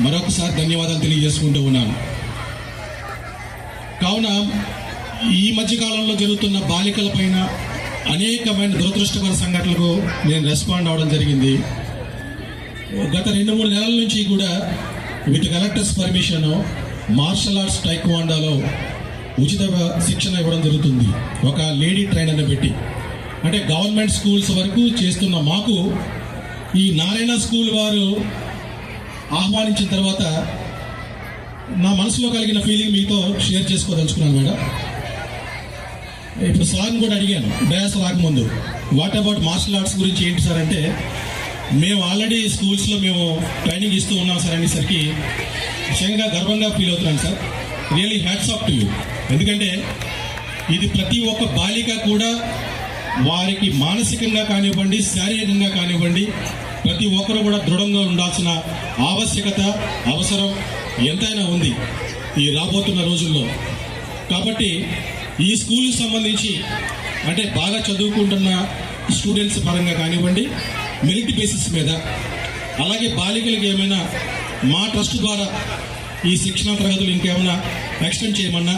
మరొకసారి ధన్యవాదాలు తెలియజేసుకుంటూ ఉన్నాను. కావున ఈ మధ్యకాలంలో జరుగుతున్న బాలికల పైన అనేకమైన దురదృష్టకర సంఘటనలకు నేను రెస్పాండ్ అవడం జరిగింది. గత 2-3 నెలల నుంచి కూడా with collectors permission martial arts టైక్వాండోలో ఉచిత శిక్షణ ఇవ్వడం జరుగుతుంది, ఒక లేడీ ట్రైనర్ని పెట్టి. అంటే గవర్నమెంట్ స్కూల్స్ వరకు చేస్తున్న మాకు ఈ నారాయణ స్కూల్ వారు ఆహ్వానించిన తర్వాత నా మనసులో కలిగిన ఫీలింగ్ మీతో షేర్ చేసుకోదలుచుకున్నాను మేడం. ఇప్పుడు సార్ని కూడా అడిగాను డయాస్ రాకముందు, వాట్ అబౌట్ మార్షల్ ఆర్ట్స్ గురించి ఏంటి సార్ అంటే, మేము ఆల్రెడీ స్కూల్స్లో మేము ట్రైనింగ్ ఇస్తూ ఉన్నాం సార్ అనేసరికి నిజంగా గర్వంగా ఫీల్ అవుతున్నాను sir. Really hats off to you. ఎందుకంటే ఇది ప్రతి ఒక్క బాలిక కూడా వారికి మానసికంగా కానివ్వండి, శారీరకంగా కానివ్వండి, ప్రతి ఒక్కరు కూడా దృఢంగా ఉండాల్సిన ఆవశ్యకత, అవసరం ఎంతైనా ఉంది ఈ రాబోతున్న రోజుల్లో. కాబట్టి ఈ స్కూల్కి సంబంధించి అంటే బాగా చదువుకుంటున్న స్టూడెంట్స్ పరంగా కానివ్వండి, మెరిట్ బేసిస్ మీద, అలాగే బాలికలకు ఏమైనా మా ట్రస్ట్ ద్వారా ఈ శిక్షణా తరగతులు ఇంకేమైనా ఎక్స్టెండ్ చేయమన్నా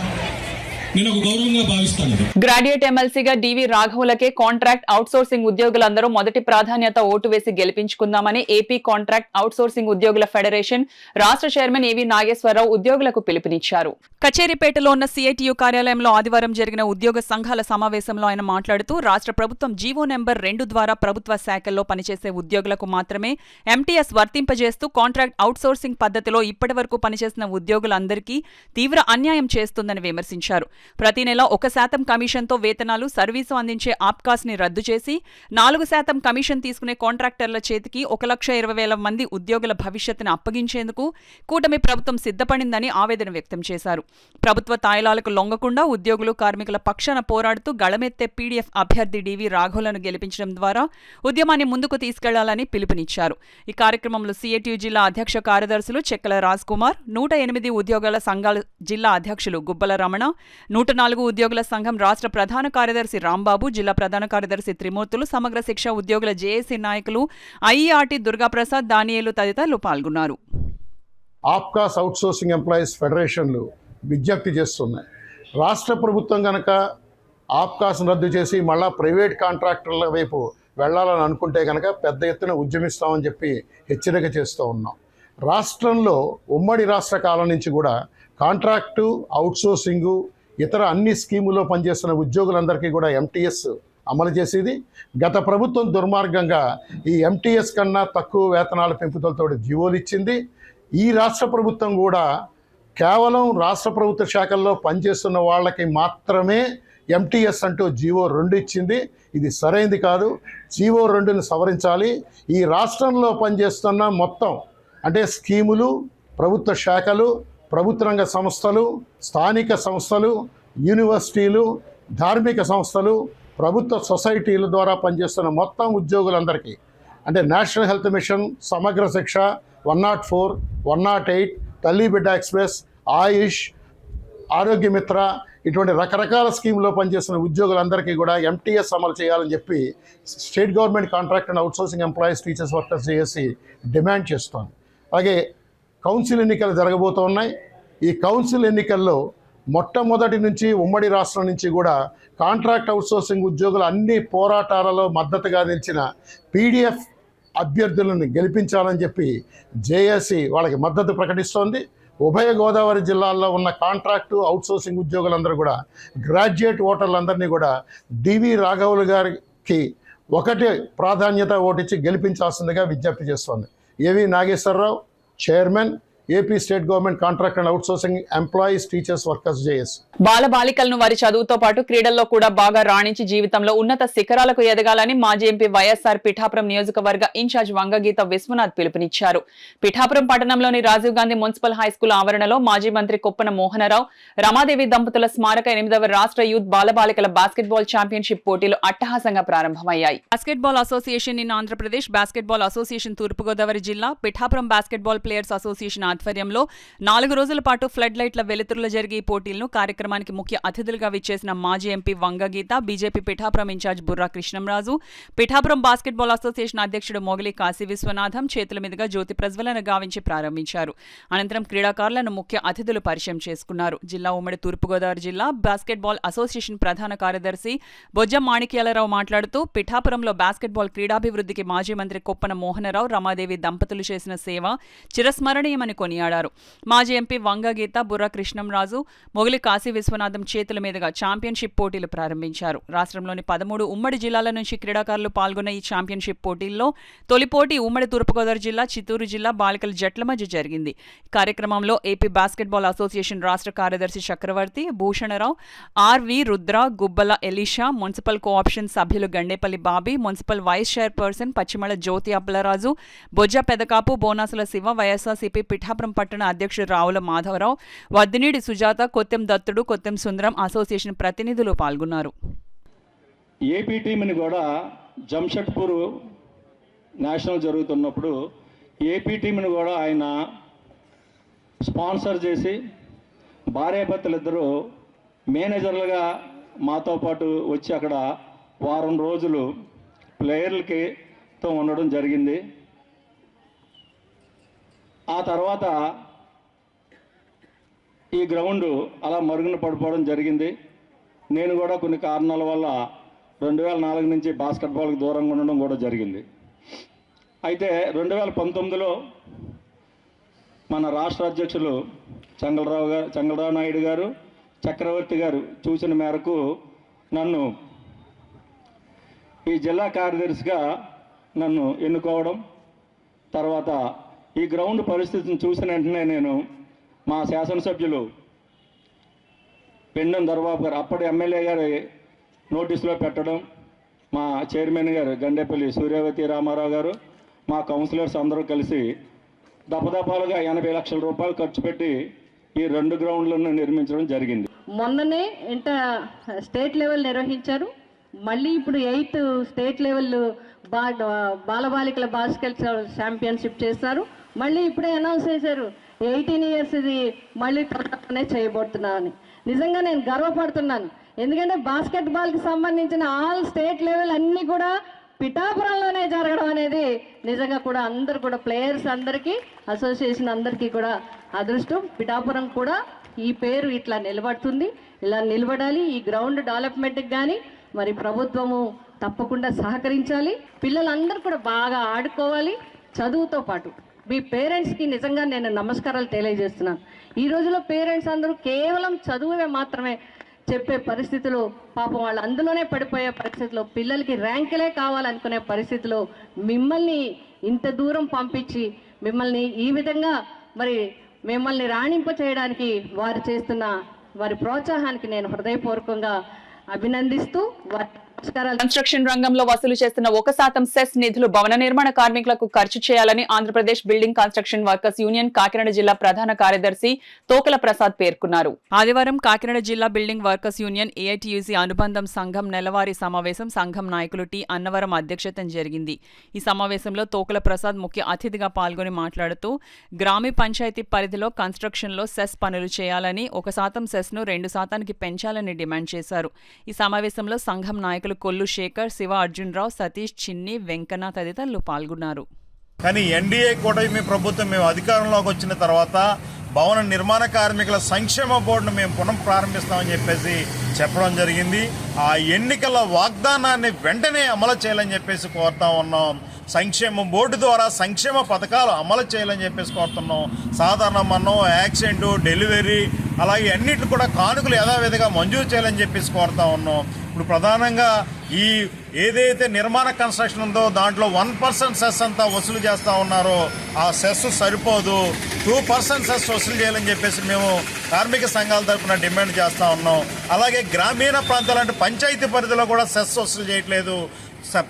నేను ఒక గౌరవంగా భావిస్తాను. గ్రాడ్యుయేట్ ఎమ్మెల్సీగా డివి రాఘవులకే కాంట్రాక్ట్ అవుట్సోర్సింగ్ ఉద్యోగులందరూ మొదటి ప్రాధాన్యత ఓటు వేసి గెలిపించుకుందామని ఏపీ కాంట్రాక్ట్ అవుట్సోర్సింగ్ ఉద్యోగుల ఫెడరేషన్ రాష్ట్ర చైర్మన్ ఏవి నాగేశ్వరరావు ఉద్యోగులకు పిలుపునిచ్చారు. కచేరిపేటలో ఉన్న సిఐటియు కార్యాలయంలో ఆదివారం జరిగిన ఉద్యోగ సంఘాల సమావేశంలో ఆయన మాట్లాడుతూ రాష్ట్ర ప్రభుత్వం జీవో నెంబర్ 2 ద్వారా ప్రభుత్వ శాఖల్లో పనిచేసే ఉద్యోగులకు మాత్రమే ఎంటీఎస్ వర్తింపజేస్తూ కాంట్రాక్ట్ అవుట్సోర్సింగ్ పద్ధతిలో ఇప్పటివరకు పనిచేసిన ఉద్యోగులందరికీ తీవ్ర అన్యాయం చేస్తుందని విమర్శించారు. ప్రతి నెల 1% కమిషన్తో వేతనాలు, సర్వీసు అందించే ఆప్కాస్ ని రద్దు చేసి 4% కమిషన్ తీసుకునే కాంట్రాక్టర్ల చేతికి 1,20,000 మంది ఉద్యోగుల భవిష్యత్తును అప్పగించేందుకు కూటమి ప్రభుత్వం సిద్ధపడిందని ఆవేదన వ్యక్తం చేశారు. ప్రభుత్వ తాయిలాలకు లొంగకుండా ఉద్యోగులు, కార్మికుల పక్షాన పోరాడుతూ గళమెత్తే పీడీఎఫ్ అభ్యర్థి డివి రాఘవులను గెలిపించడం ద్వారా ఉద్యమాన్ని ముందుకు తీసుకెళ్లాలని పిలుపునిచ్చారు. ఈ కార్యక్రమంలో సిఐటియు జిల్లా అధ్యక్ష కార్యదర్శులు చెక్కల రాజ్ కుమార్, 108 ఉద్యోగుల సంఘాల జిల్లా అధ్యక్షులు గుబ్బల రమణ, 104 ఉద్యోగుల సంఘం రాష్ట్ర ప్రధాన కార్యదర్శి రాంబాబు, జిల్లా ప్రధాన కార్యదర్శి త్రిమూర్తులు, సమగ్ర శిక్ష ఉద్యోగుల జేఏసీ నాయకులు ఐఈఆర్టీ దుర్గాప్రసాద్, దానియేలు తదితరులు పాల్గొన్నారు. ఆప్కాస్ అవుట్సోర్సింగ్ ఎంప్లాయీస్ ఫెడరేషన్లు విజ్ఞప్తి చేస్తున్నాయి. రాష్ట్ర ప్రభుత్వం కనుక ఆప్కాస్ను రద్దు చేసి మళ్ళా ప్రైవేట్ కాంట్రాక్టర్ల వైపు వెళ్లాలని అనుకుంటే కనుక పెద్ద ఎత్తున ఉద్యమిస్తామని చెప్పి హెచ్చరిక చేస్తూ ఉన్నాం. రాష్ట్రంలో ఉమ్మడి రాష్ట్ర కాలం నుంచి కూడా కాంట్రాక్టు, అవుట్సోర్సింగు, ఇతర అన్ని స్కీముల్లో పనిచేస్తున్న ఉద్యోగులందరికీ కూడా ఎంటీఎస్ అమలు చేసేది. గత ప్రభుత్వం దుర్మార్గంగా ఈ ఎంటీఎస్ కన్నా తక్కువ వేతనాల పెంపుదలతో జీవోలు ఇచ్చింది. ఈ రాష్ట్ర ప్రభుత్వం కూడా కేవలం రాష్ట్ర ప్రభుత్వ శాఖల్లో పనిచేస్తున్న వాళ్ళకి మాత్రమే ఎంటీఎస్ అంటూ జీవో 2 ఇచ్చింది. ఇది సరైనది కాదు. జీవో 2ని సవరించాలి. ఈ రాష్ట్రంలో పనిచేస్తున్న మొత్తం అంటే స్కీములు, ప్రభుత్వ శాఖలు, ప్రభుత్వ రంగ సంస్థలు, స్థానిక సంస్థలు, యూనివర్సిటీలు, ధార్మిక సంస్థలు, ప్రభుత్వ సొసైటీల ద్వారా పనిచేస్తున్న మొత్తం ఉద్యోగులందరికీ, అంటే నేషనల్ హెల్త్ మిషన్, సమగ్ర శిక్ష, 104, 108, తల్లి బిడ్డ ఎక్స్ప్రెస్, ఆయుష్, ఆరోగ్య మిత్ర, ఇటువంటి రకరకాల స్కీమ్లో పనిచేస్తున్న ఉద్యోగులందరికీ కూడా ఎంటీఎస్ అమలు చేయాలని చెప్పి state government contract and outsourcing employees, teachers, workers చేసి డిమాండ్ చేస్తోంది. అలాగే కౌన్సిల్ ఎన్నికలు జరగబోతున్నాయి. ఈ కౌన్సిల్ ఎన్నికల్లో మొట్టమొదటి నుంచి ఉమ్మడి రాష్ట్రం నుంచి కూడా కాంట్రాక్ట్ అవుట్సోర్సింగ్ ఉద్యోగుల అన్ని పోరాటాలలో మద్దతుగా నిలిచిన పీడీఎఫ్ అభ్యర్థులను గెలిపించాలని చెప్పి జేఏసీ వాళ్ళకి మద్దతు ప్రకటిస్తోంది. ఉభయ గోదావరి జిల్లాల్లో ఉన్న కాంట్రాక్టు అవుట్సోర్సింగ్ ఉద్యోగులందరూ కూడా గ్రాడ్యుయేట్ ఓటర్లందరినీ కూడా డివి రాఘవులు గారికి ఒకటి ప్రాధాన్యత ఓటిచ్చి గెలిపించాల్సిందిగా విజ్ఞప్తి చేస్తోంది. AV Nageswararao, chairman, AP state government contract and outsourcing employees, teachers, workers, JAC. బాలబాలికలను వారి చదువుతో పాటు క్రీడల్లో కూడా బాగా రాణించి జీవితంలో ఉన్నత శిఖరాలకు ఎదగాలని మాజీ ఎంపీ వైఎస్ఆర్ పిఠాపురం నియోజకవర్గ ఇన్ఛార్జ్ వంగగీత విశ్వనాథ్ పిలుపునిచ్చారు. పిఠాపురం పట్టణంలోని రాజీవ్ గాంధీ మున్సిపల్ హైస్కూల్ ఆవరణలో మాజీ మంత్రి కొప్పన మోహనరావు, రమాదేవి దంపతుల స్మారక 8వ రాష్ట్ర యూత్ బాలబాలికల బాస్కెట్బాల్ ఛాంపియన్షిప్ పోటీలు అట్టహాసంగా ప్రారంభమయ్యాయి. Basketball association in Andhra Pradesh, basketball association Thoorpu Godavari జిల్లా, పిఠాపురం బాస్కెట్బాల్ ప్లేయర్స్ అసోసియేషన్ ఆధ్వర్యంలో 4 రోజుల పాటు ఫ్లడ్ లైట్ల వెలుతురులో జరిగే ఈ పోటీలను కార్యక్రమానికి ముఖ్య అతిథులుగా విచ్చేసిన మాజీ MP Vanga Geetha, BJP Pithapuram incharge Burra Krishnamraju, Pithapuram basketball association అధ్యక్షుడు మొగలి కాశీ విశ్వనాథం చేతుల మీదుగా జ్యోతి ప్రజ్వలన గావించి ప్రారంభించారు. అనంతరం క్రీడాకారులను ముఖ్య అతిథులు పరిచయం చేసుకున్నారు. జిల్లా ఉమ్మడి తూర్పుగోదావరి జిల్లా బాస్కెట్బాల్ అసోసియేషన్ ప్రధాన కార్యదర్శి బొజ్జం మాణిక్యాలరావు మాట్లాడుతూ పిఠాపురంలో బాస్కెట్బాల్ క్రీడాభివృద్ధికి మాజీ మంత్రి కొప్పన మోహనరావు, రమాదేవి దంపతులు చేసిన సేవ చిరస్మరణీయమని కొనియాడారు. మాజీ ఎంపీ వంగగీత, బుర్రా కృష్ణంరాజు, మొగలి కాశీ విశ్వనాథం చేతుల మీదుగా ఛాంపియన్షిప్ పోటీలు ప్రారంభించారు. రాష్ట్రంలోని 13 ఉమ్మడి జిల్లాల నుంచి క్రీడాకారులు పాల్గొన్న ఈ ఛాంపియన్షిప్ పోటీల్లో తొలి పోటీ ఉమ్మడి తూర్పుగోదావరి జిల్లా, చిత్తూరు జిల్లా బాలికల జట్ల మధ్య జరిగింది. కార్యక్రమంలో ఏపీ బాస్కెట్బాల్ అసోసియేషన్ రాష్ట్ర కార్యదర్శి Chakravarthi, Bhushanrao, R V Rudra, Gubbala Elisha, municipal co-option సభ్యులు Gandepalli Bobby, municipal vice chairperson Pachimala Jyothi Appalaraju, Bojja Pedakapu, Bonasula Siva, YSRCP Pithapuram పట్టణ అధ్యక్షుడు రావుల మాధవరావు, వద్దినీడి సుజాత, కొత్తెం దత్తుడు, కొత్తెం సుందరం అసోసియేషన్ ప్రతినిధులు పాల్గొన్నారు. ఏపీ టీంని కూడా జంషెడ్పూర్ నేషనల్ జరుగుతున్నప్పుడు ఏపీ టీంని కూడా ఆయన స్పాన్సర్ చేసి భార్యాభర్తలిద్దరూ మేనేజర్లుగా మాతో పాటు వచ్చి అక్కడ వారం రోజులు ప్లేయర్లతో ఉండడం జరిగింది. ఆ తర్వాత ఈ గ్రౌండ్ అలా మరుగున పడిపోవడం జరిగింది. నేను కూడా కొన్ని కారణాల వల్ల 2004 నుంచి బాస్కెట్బాల్కి దూరంగా ఉండడం కూడా జరిగింది. అయితే 2019లో మన రాష్ట్ర అధ్యక్షులు చంగళరావు నాయుడు గారు, చక్రవర్తి గారు చూసిన మేరకు నన్ను ఈ జిల్లా కార్యదర్శిగా నన్ను ఎన్నుకోవడం, తర్వాత ఈ గ్రౌండ్ పరిస్థితిని చూసిన వెంటనే నేను మా శాసనసభ్యులు పెండం దర్బాబు గారు అప్పటి ఎమ్మెల్యే గారి నోటీసులో పెట్టడం, మా చైర్మన్ గారు గండేపల్లి సూర్యవతి రామారావు గారు, మా కౌన్సిలర్స్ అందరూ కలిసి దపదపాలుగా 80 లక్షల రూపాయలు ఖర్చు పెట్టి ఈ 2 గ్రౌండ్లను నిర్మించడం జరిగింది. మొన్ననే స్టేట్ లెవెల్ నిర్వహించారు. మళ్ళీ ఇప్పుడు 8th స్టేట్ లెవెల్ బాలబాలికల బాస్కెట్ ఛాంపియన్షిప్ చేస్తారు. మళ్ళీ ఇప్పుడే అనౌన్స్ చేశారు 18 years ఇది మళ్ళీ త్వరగానే చేయబోతున్నామని. నిజంగా నేను గర్వపడుతున్నాను. ఎందుకంటే బాస్కెట్బాల్కి సంబంధించిన ఆల్ స్టేట్ లెవెల్ అన్నీ కూడా పిఠాపురంలోనే జరగడం అనేది నిజంగా కూడా అందరు కూడా ప్లేయర్స్ అందరికీ, అసోసియేషన్ అందరికీ కూడా అదృష్టం. పిఠాపురం కూడా ఈ పేరు ఇట్లా నిలబడుతుంది, ఇలా నిలబడాలి. ఈ గ్రౌండ్ డెవలప్మెంట్కి కానీ మరి ప్రభుత్వము తప్పకుండా సహకరించాలి. పిల్లలందరూ కూడా బాగా ఆడుకోవాలి. చదువుతో పాటు మీ పేరెంట్స్కి నిజంగా నేను నమస్కారాలు తెలియజేస్తున్నాను. ఈ రోజులో పేరెంట్స్ అందరూ కేవలం చదువువే మాత్రమే చెప్పే పరిస్థితులు, పాపం వాళ్ళు అందులోనే పడిపోయే పరిస్థితిలో, పిల్లలకి ర్యాంకులే కావాలనుకునే పరిస్థితిలో మిమ్మల్ని ఇంత దూరం పంపించి మిమ్మల్ని ఈ విధంగా మరి మిమ్మల్ని రాణింప చేయడానికి వారు చేస్తున్న వారి ప్రోత్సాహానికి నేను హృదయపూర్వకంగా అభినందిస్తూ వారి నమస్కారాలు. కన్స్ట్రక్షన్ రంగంలో వసూలు చేస్తున్న 1% సెస్ నిధులు భవన నిర్మాణ కార్మికులకు ఖర్చు చేయాలని Andhra Pradesh building construction workers union Kakinada జిల్లా ప్రధాన కార్యదర్శి తోకల ప్రసాద్ పేర్కొన్నారు. ఆదివారం కాకినాడ జిల్లా బిల్డింగ్ వర్కర్స్ యూనియన్ ఏఐటియుసి అనుబంధం సంఘం నెలవారీ సమావేశం సంఘం నాయకులు టి అన్నవరం అధ్యక్షతన జరిగింది. ఈ సమావేశంలో తోకల ప్రసాద్ ముఖ్య అతిథిగా పాల్గొని మాట్లాడుతూ గ్రామీ పంచాయతీ పరిధిలో కన్స్ట్రక్షన్లో సెస్ పనులు చేయాలని 1% సెస్ను 2% పెంచాలని డిమాండ్ చేశారు. ఈ సమావేశంలో సంఘం నాయకులు కొల్లు శేఖర్, శివ అర్జునరావు, సతీష్, చిన్ని, వెంకన్న తదితరులు పాల్గొన్నారు. కానీ ఎన్డీఏ కూటమి ప్రభుత్వం మేము అధికారంలోకి వచ్చిన తర్వాత భవన నిర్మాణ కార్మికుల సంక్షేమ బోర్డును మేము పునః ప్రారంభిస్తామని చెప్పేసి చెప్పడం జరిగింది. ఆ ఎన్నికల వాగ్దానాన్ని వెంటనే అమలు చేయాలని చెప్పేసి కోరుతా ఉన్నాం. సంక్షేమ బోర్డు ద్వారా సంక్షేమ పథకాలు అమలు చేయాలని చెప్పేసి కోరుతున్నాం. సాధారణ మరణం, యాక్సిడెంట్, డెలివరీ అలాగే అన్నిటిని కూడా కానుకలు యథావిధిగా మంజూరు చేయాలని చెప్పేసి కోరుతా ఉన్నాం. ఇప్పుడు ప్రధానంగా ఈ ఏదైతే నిర్మాణ కన్స్ట్రక్షన్ ఉందో దాంట్లో 1% సెస్ అంతా వసూలు చేస్తూ ఉన్నారో ఆ సెస్ సరిపోదు. 2% సెస్ వసూలు చేయాలని చెప్పేసి మేము కార్మిక సంఘాల తరఫున డిమాండ్ చేస్తూ ఉన్నాం. అలాగే గ్రామీణ ప్రాంతాలంటే పంచాయతీ పరిధిలో కూడా సెస్ వసూలు చేయట్లేదు.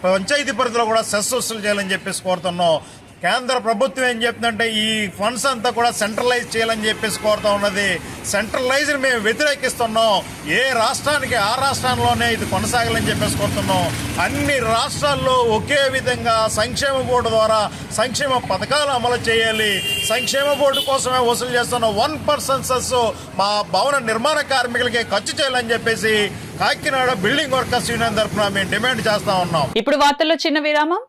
పంచాయతీ పరిధిలో కూడా సెస్ వసూలు చేయాలని చెప్పేసి కోరుతున్నాం. కేంద్ర ప్రభుత్వం ఏం చెప్తుందంటే ఈ ఫండ్స్ అంతా కూడా సెంట్రలైజ్ చేయాలని చెప్పేసి కోరుతా ఉన్నది. సెంట్రలైజ్ని మేము వ్యతిరేకిస్తున్నాం. ఏ రాష్ట్రానికి ఆ రాష్ట్రంలోనే ఇది కొనసాగాలని చెప్పేసి కోరుతున్నాం. అన్ని రాష్ట్రాల్లో ఒకే విధంగా సంక్షేమ బోర్డు ద్వారా సంక్షేమ పథకాలు అమలు చేయాలి. సంక్షేమ బోర్డు కోసమే వసూలు చేస్తున్న 1% సెస్ మా భవన నిర్మాణ కార్మికులకి ఖర్చు చేయాలని చెప్పేసి కాకినాడ బిల్డింగ్ వర్కర్స్ యూనియన్ తరఫున మేము డిమాండ్ చేస్తా ఉన్నాం. ఇప్పుడు వార్తల్లో చిన్న విరామం.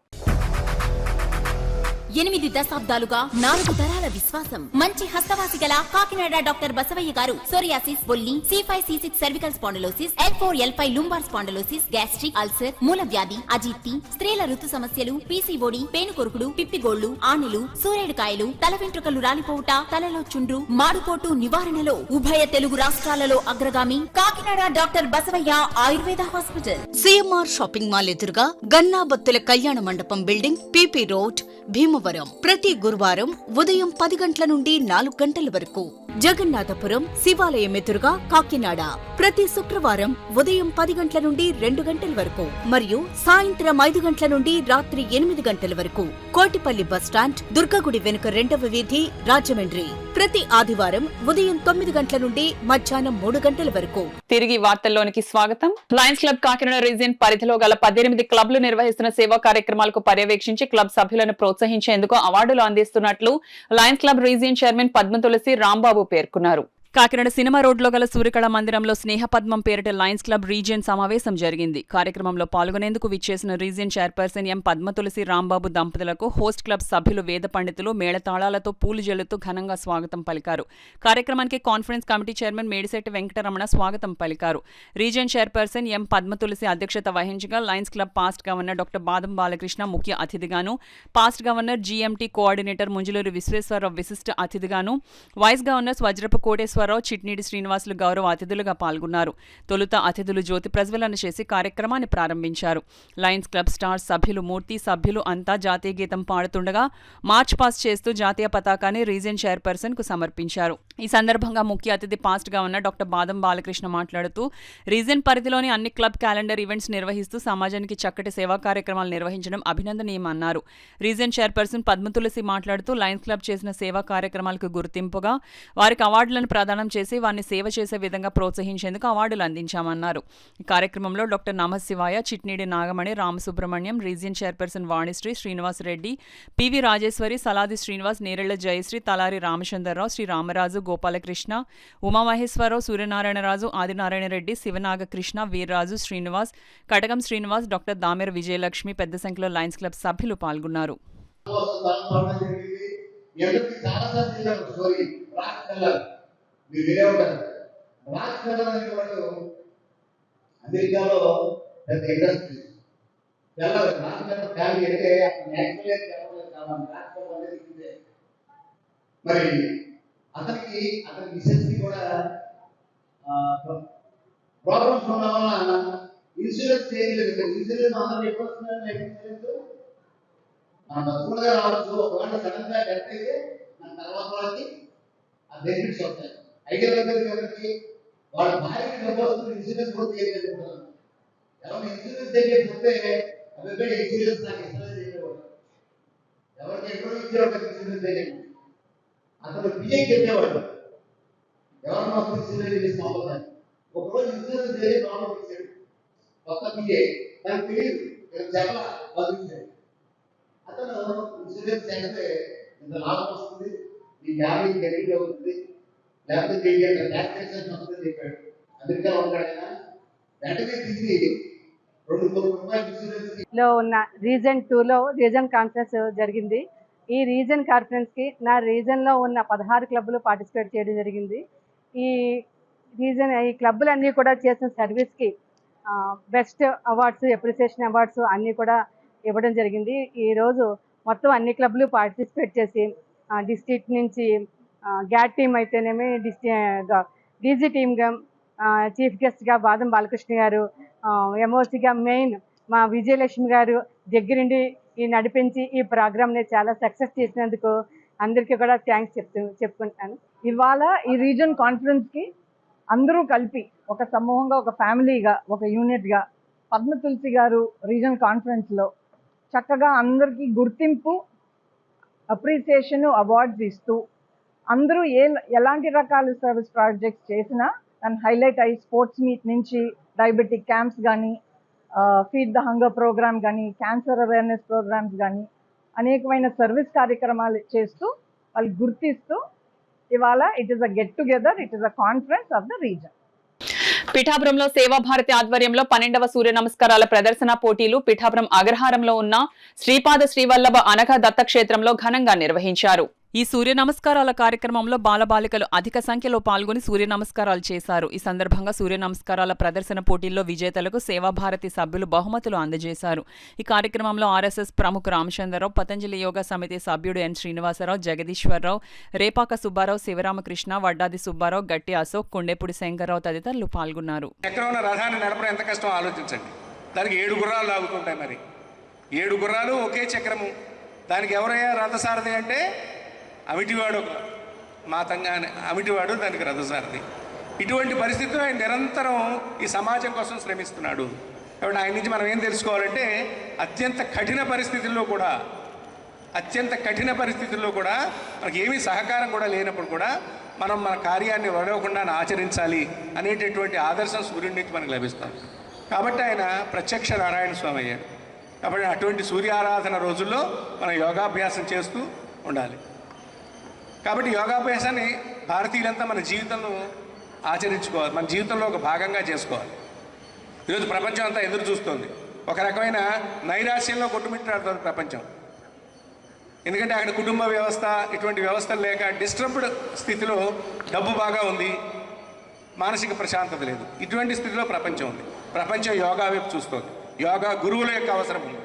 8 దశాబ్దాలుగా 4 తరాల విశ్వాసం. మంచి హస్తవాసి గల కాకినాడ డాక్టర్ బసవయ్య గారు సోరియాసిస్, బొల్లి, C5, C6 cervical spondylosis, L4, L5 lumbar spondylosis, gastric ulcer, మూల వ్యాధి, అజీర్తి, స్త్రీల ఋతు సమస్యలు, పీసీఓడి, పేనుకొరుకుడు, పిప్పిగోళ్లు, ఆనెలు, సూరేడుకాయలు, తల వెంట్రుకలు రాలిపోవుట, తలలో చుండ్రు, మాడుకోటు నివారణలో ఉభయ తెలుగు రాష్ట్రాలలో అగ్రగామి Kakinada doctor Basavaiah Ayurveda hospital. CMR shopping mall ఎదురుగా గన్నాబత్తుల కళ్యాణ మండపం బిల్డింగ్, పీపీ రోడ్, భీమవరం. ప్రతి గురువారం ఉదయం 10 గంటల నుండి 4 గంటల వరకు. జగన్నాథపురం శివాలయం ఎదురుగా కాకినాడ ప్రతి శుక్రవారం ఉదయం 10 గంటల నుండి 2 గంటల వరకు మరియు సాయంత్రం 5 గంటల నుండి రాత్రి 8 గంటల వరకు. కోటిపల్లి బస్టాండ్, దుర్గగుడి వెనుక 2వ వీధి, రాజమండ్రి ప్రతి ఆదివారం ఉదయం 9 గంటల నుండి మధ్యాహ్నం 3 గంటల వరకు. తిరిగి వార్తల్లోనికి స్వాగతం. లయన్స్ క్లబ్ కాకినాడ రీజియన్ పరిధిలో గల 18 క్లబ్లు నిర్వహిస్తున్న సేవా కార్యక్రమాలకు పర్యవేక్షించి క్లబ్ సభ్యులను ప్రోత్సహించేందుకు అవార్డులు అందిస్తున్నట్లు lions club region chairman Padma Tulasi Rambabu పేర్కొన్నారు. కాకినాడ సినిమా రోడ్లో గల సూర్యకళ మందిరంలో స్నేహపద్మం పేరిట లయన్స్ క్లబ్ రీజియన్ సమావేశం జరిగింది. కార్యక్రమంలో పాల్గొనేందుకు విచ్చేసిన region chairperson M Padma Tulasi Rambabu దంపతులకు హోస్ట్ క్లబ్ సభ్యులు వేద పండితులు మేళతాళాలతో పూలు జల్లుతూ ఘనంగా స్వాగతం పలికారు. కార్యక్రమానికి conference committee chairman Medisetti Venkataramana స్వాగతం పలికారు. Region chairperson M Padma Tulasi అధ్యక్షత వహించగా lions club past governor doctor Badam Balakrishna ముఖ్య అతిథిగాను, past governor GMT coordinator Munjuluri Visweswararao విశిష్ట అతిథిగాను, వైస్ గవర్నర్స్ వజ్రపు కోటేశ్వరరావు, చిట్నీడి శ్రీనివాసులు గౌరవ అతిథులుగా పాల్గొన్నారు. తొలుత అతిథులు జ్యోతి ప్రజ్వలన చేసి కార్యక్రమాన్ని ప్రారంభించారు. లయన్స్ క్లబ్ స్టార్ సభ్యులు మూర్తి సభ్యులు అంతా జాతీయ గీతం పాడుతుండగా మార్చ్ పాస్ట్ చేస్తూ జాతీయ పతాకాన్ని రీజియన్ చైర్పర్సన్ కు సమర్పించారు. ఈ సందర్భంగా ముఖ్య అతిథి past governor doctor Badam Balakrishna మాట్లాడుతూ రీజియన్ పరిధిలోని అన్ని క్లబ్ క్యాలెండర్ ఈవెంట్స్ నిర్వహిస్తూ సమాజానికి చక్కటి సేవా కార్యక్రమాలు నిర్వహించడం అభినందనీయమన్నారు. రీజియన్ చైర్పర్సన్ పద్మ తులసి మాట్లాడుతూ లయన్స్ క్లబ్ చేసిన సేవా కార్యక్రమాలకు గుర్తింపుగా వారికి అవార్డులను ప్రదానం చేసి వారిని సేవ చేసే విధంగా ప్రోత్సహించేందుకు అవార్డులు అందించామన్నారు. ఈ కార్యక్రమంలో doctor Namasivaya, Chitneedi Nagamani, Ramasubrahmanyam, region chairperson Vanisri, Srinivasareddy, P V Rajeswari, Saladi Srinivas, Nerella Jayasri, Talari Ramachandrarao, Shri Ramaraju, Gopalakrishna, Umamaheswararao, Suryanarayanaraju, Adinarayanareddy, Sivanagakrishna, Veerraju, Srinivas, Katakam Srinivas, doctor Damera Vijayalakshmi పెద్ద సంఖ్యలో లయన్స్ క్లబ్ సభ్యులు పాల్గొన్నారు. మీరు వేరే ఉంటారు. రాజకీయాలు అనేవాళ్ళు అమెరికాలో పెద్ద ఇండస్ట్రీ తెల్లదు. రాజకీయాలు ఫ్యామిలీ అంటే మరి అతనికి ఇన్సెన్సీ కూడా ప్రాబ్లమ్స్ ఉండడం వల్ల ఇన్సూరెన్స్ చేయలేదు. ఇన్సూరెన్స్ అందరూ ఎప్పుడు వస్తున్నారు? లైఫ్ ఇన్సూరెన్స్ మన బతుకులుగా రావచ్చు. ఒకవేళ సడన్ గా డెత్ అయితే మన తర్వాత వాళ్ళకి ఆ బెనిఫిట్స్ వస్తాయి. ఐడియా ఎవరికి వాళ్ళ భార్యకి డబ్బు వస్తుంది, ఇన్సూరెన్స్ కూడా చేయలేదు. ఎవరు ఇన్సూరెన్స్ తెలియకపోతే అబ్బాయి ఇన్సూరెన్స్ నాకు ఇన్సూరెన్స్ చెప్పేవాడు, ఎవరికి ఎక్కడో ఇచ్చేవాడు ఇన్సూరెన్స్ తెలియదు. అతను పిఏ చెప్పేవాడు ఎవరు మాకు ఇన్సూరెన్స్ చేసి పంపుతాను. ఒకరోజు ఇన్సూరెన్స్ తెలియదు ప్రాబ్లం ఇచ్చాడు కొత్త పిఏ, నాకు తెలియదు చెప్పాల బతికించాడు. అతను ఇన్సూరెన్స్ చేస్తే ఇంత లాభం వస్తుంది, మీ ఫ్యామిలీ గరీబ్ అవుతుంది, లేకపోతే ట్యాక్సేషన్ వస్తుంది చెప్పాడు. అమెరికా ఉంటాడైనా వెంటనే తీసి 2 కోట్ల రూపాయలు ఇన్సూరెన్స్ లో ఉన్న రీజన్ 2లో రీజన్ కాన్ఫరెన్స్ జరిగింది. ఈ రీజన్ కాన్ఫరెన్స్ కి నా రీజన్ లో ఉన్న 16 క్లబ్లు పార్టిసిపేట్ చేయడం జరిగింది. ఈ క్లబ్లన్నీ కూడా చేసిన సర్వీస్ కి బెస్ట్ అవార్డ్స్, అప్రిసియేషన్ అవార్డ్స్ అన్నీ కూడా ఇవ్వడం జరిగింది. ఈరోజు మొత్తం అన్ని క్లబ్లు పార్టిసిపేట్ చేసి డిస్ట్రిక్ట్ నుంచి గ్యాట్ టీమ్ అయితేనేమి డీజీ టీమ్గా చీఫ్ గెస్ట్గా బాదం బాలకృష్ణ గారు, ఎంఓసీగా మెయిన్ మా విజయలక్ష్మి గారు దగ్గరుండి ఈ నడిపించి ఈ ప్రోగ్రామ్ని చాలా సక్సెస్ చేసినందుకు అందరికీ కూడా థ్యాంక్స్ చెప్పుకుంటాను. ఇవాళ ఈ రీజన్ కాన్ఫరెన్స్కి అందరూ కలిపి ఒక సమూహంగా, ఒక ఫ్యామిలీగా, ఒక యూనిట్గా పద్మ తులసి గారు రీజన్ కాన్ఫరెన్స్లో చక్కగా అందరికీ గుర్తింపు, అప్రిసియేషన్, అవార్డ్స్ ఇస్తూ అందరూ ఎలాంటి రకాల సర్వీస్ ప్రాజెక్ట్స్ చేసినా దాన్ని హైలైట్ అయ్యి స్పోర్ట్స్ మీట్ నుంచి డయాబెటిక్ క్యాంప్స్ కానీ, ఫీడ్ ద హంగర్ ప్రోగ్రామ్ కానీ, క్యాన్సర్ అవేర్నెస్ ప్రోగ్రామ్స్ కానీ అనేకమైన సర్వీస్ కార్యక్రమాలు చేస్తూ వాళ్ళు గుర్తిస్తూ ఇవాళ it is a get together, it is a conference of the reason. పిఠాపురంలో సేవాభారతి ఆధ్వర్యంలో 12వ సూర్య నమస్కారాల ప్రదర్శన పోటీలు పిఠాపురం అగ్రహారంలో ఉన్న శ్రీపాద శ్రీవల్లభ అనఘ దత్తక్షేత్రంలో ఘనంగా నిర్వహించారు. ఈ సూర్య నమస్కారాల కార్యక్రమంలో బాలబాలికలు అధిక సంఖ్యలో పాల్గొని సూర్య నమస్కారాలు చేశారు. ఈ సందర్భంగా సూర్య నమస్కారాల ప్రదర్శన పోటీల్లో విజేతలకు సేవాభారతి సభ్యులు బహుమతులు అందజేశారు. ఈ కార్యక్రమంలో ఆర్ఎస్ఎస్ ప్రముఖ రామచంద్రరావు, పతంజలి యోగా సమితి సభ్యుడు ఎన్ శ్రీనివాసరావు, జగదీశ్వరరావు, రేపాక సుబ్బారావు, శివరామకృష్ణ, వడ్డాది సుబ్బారావు, గట్టి అశోక్, కొండేపూడి శంకర్రావు తదితరులు పాల్గొన్నారు. ఎక్కడ ఉన్న రథాన్ని నడపడం ఎంత కష్టం ఆలోచించండి. దానికి 7 గుర్రాలు లాగుతుంటాయి. మరి 7 గుర్రాలు ఒకే చక్రము. దానికి ఎవరయ్యా రథసారథి అంటే అమిటివాడు, మాతంగానే అమిటివాడు దానికి రథసారథి. ఇటువంటి పరిస్థితుల్లో ఆయన నిరంతరం ఈ సమాజం కోసం శ్రమిస్తున్నాడు. కాబట్టి ఆయన నుంచి మనం ఏం తెలుసుకోవాలంటే అత్యంత కఠిన పరిస్థితుల్లో కూడా మనకి ఏమీ సహకారం కూడా లేనప్పుడు కూడా మనం మన కార్యాన్ని వదలకుండా ఆచరించాలి అనేటటువంటి ఆదర్శం సూర్యుడి నుంచి మనకు లభిస్తుంది. కాబట్టి ఆయన ప్రత్యక్ష నారాయణ స్వామి అయ్యాడు. కాబట్టి అటువంటి సూర్య ఆరాధన రోజుల్లో మనం యోగాభ్యాసం చేస్తూ ఉండాలి. కాబట్టి యోగాభ్యాసాన్ని భారతీయులంతా మన జీవితంలో ఆచరించుకోవాలి, మన జీవితంలో ఒక భాగంగా చేసుకోవాలి. ఈరోజు ప్రపంచం అంతా ఎదురు చూస్తుంది. ఒక రకమైన నైరాశ్యంలో కొట్టుమిట్టాడుతుంది ప్రపంచం. ఎందుకంటే అక్కడ కుటుంబ వ్యవస్థ, ఇటువంటి వ్యవస్థలు లేక డిస్టర్బ్డ్ స్థితిలో డబ్బు బాగా ఉంది, మానసిక ప్రశాంతత లేదు. ఇటువంటి స్థితిలో ప్రపంచం ఉంది. ప్రపంచం యోగా వైపు చూస్తుంది. యోగా గురువుల యొక్క అవసరం ఉంది.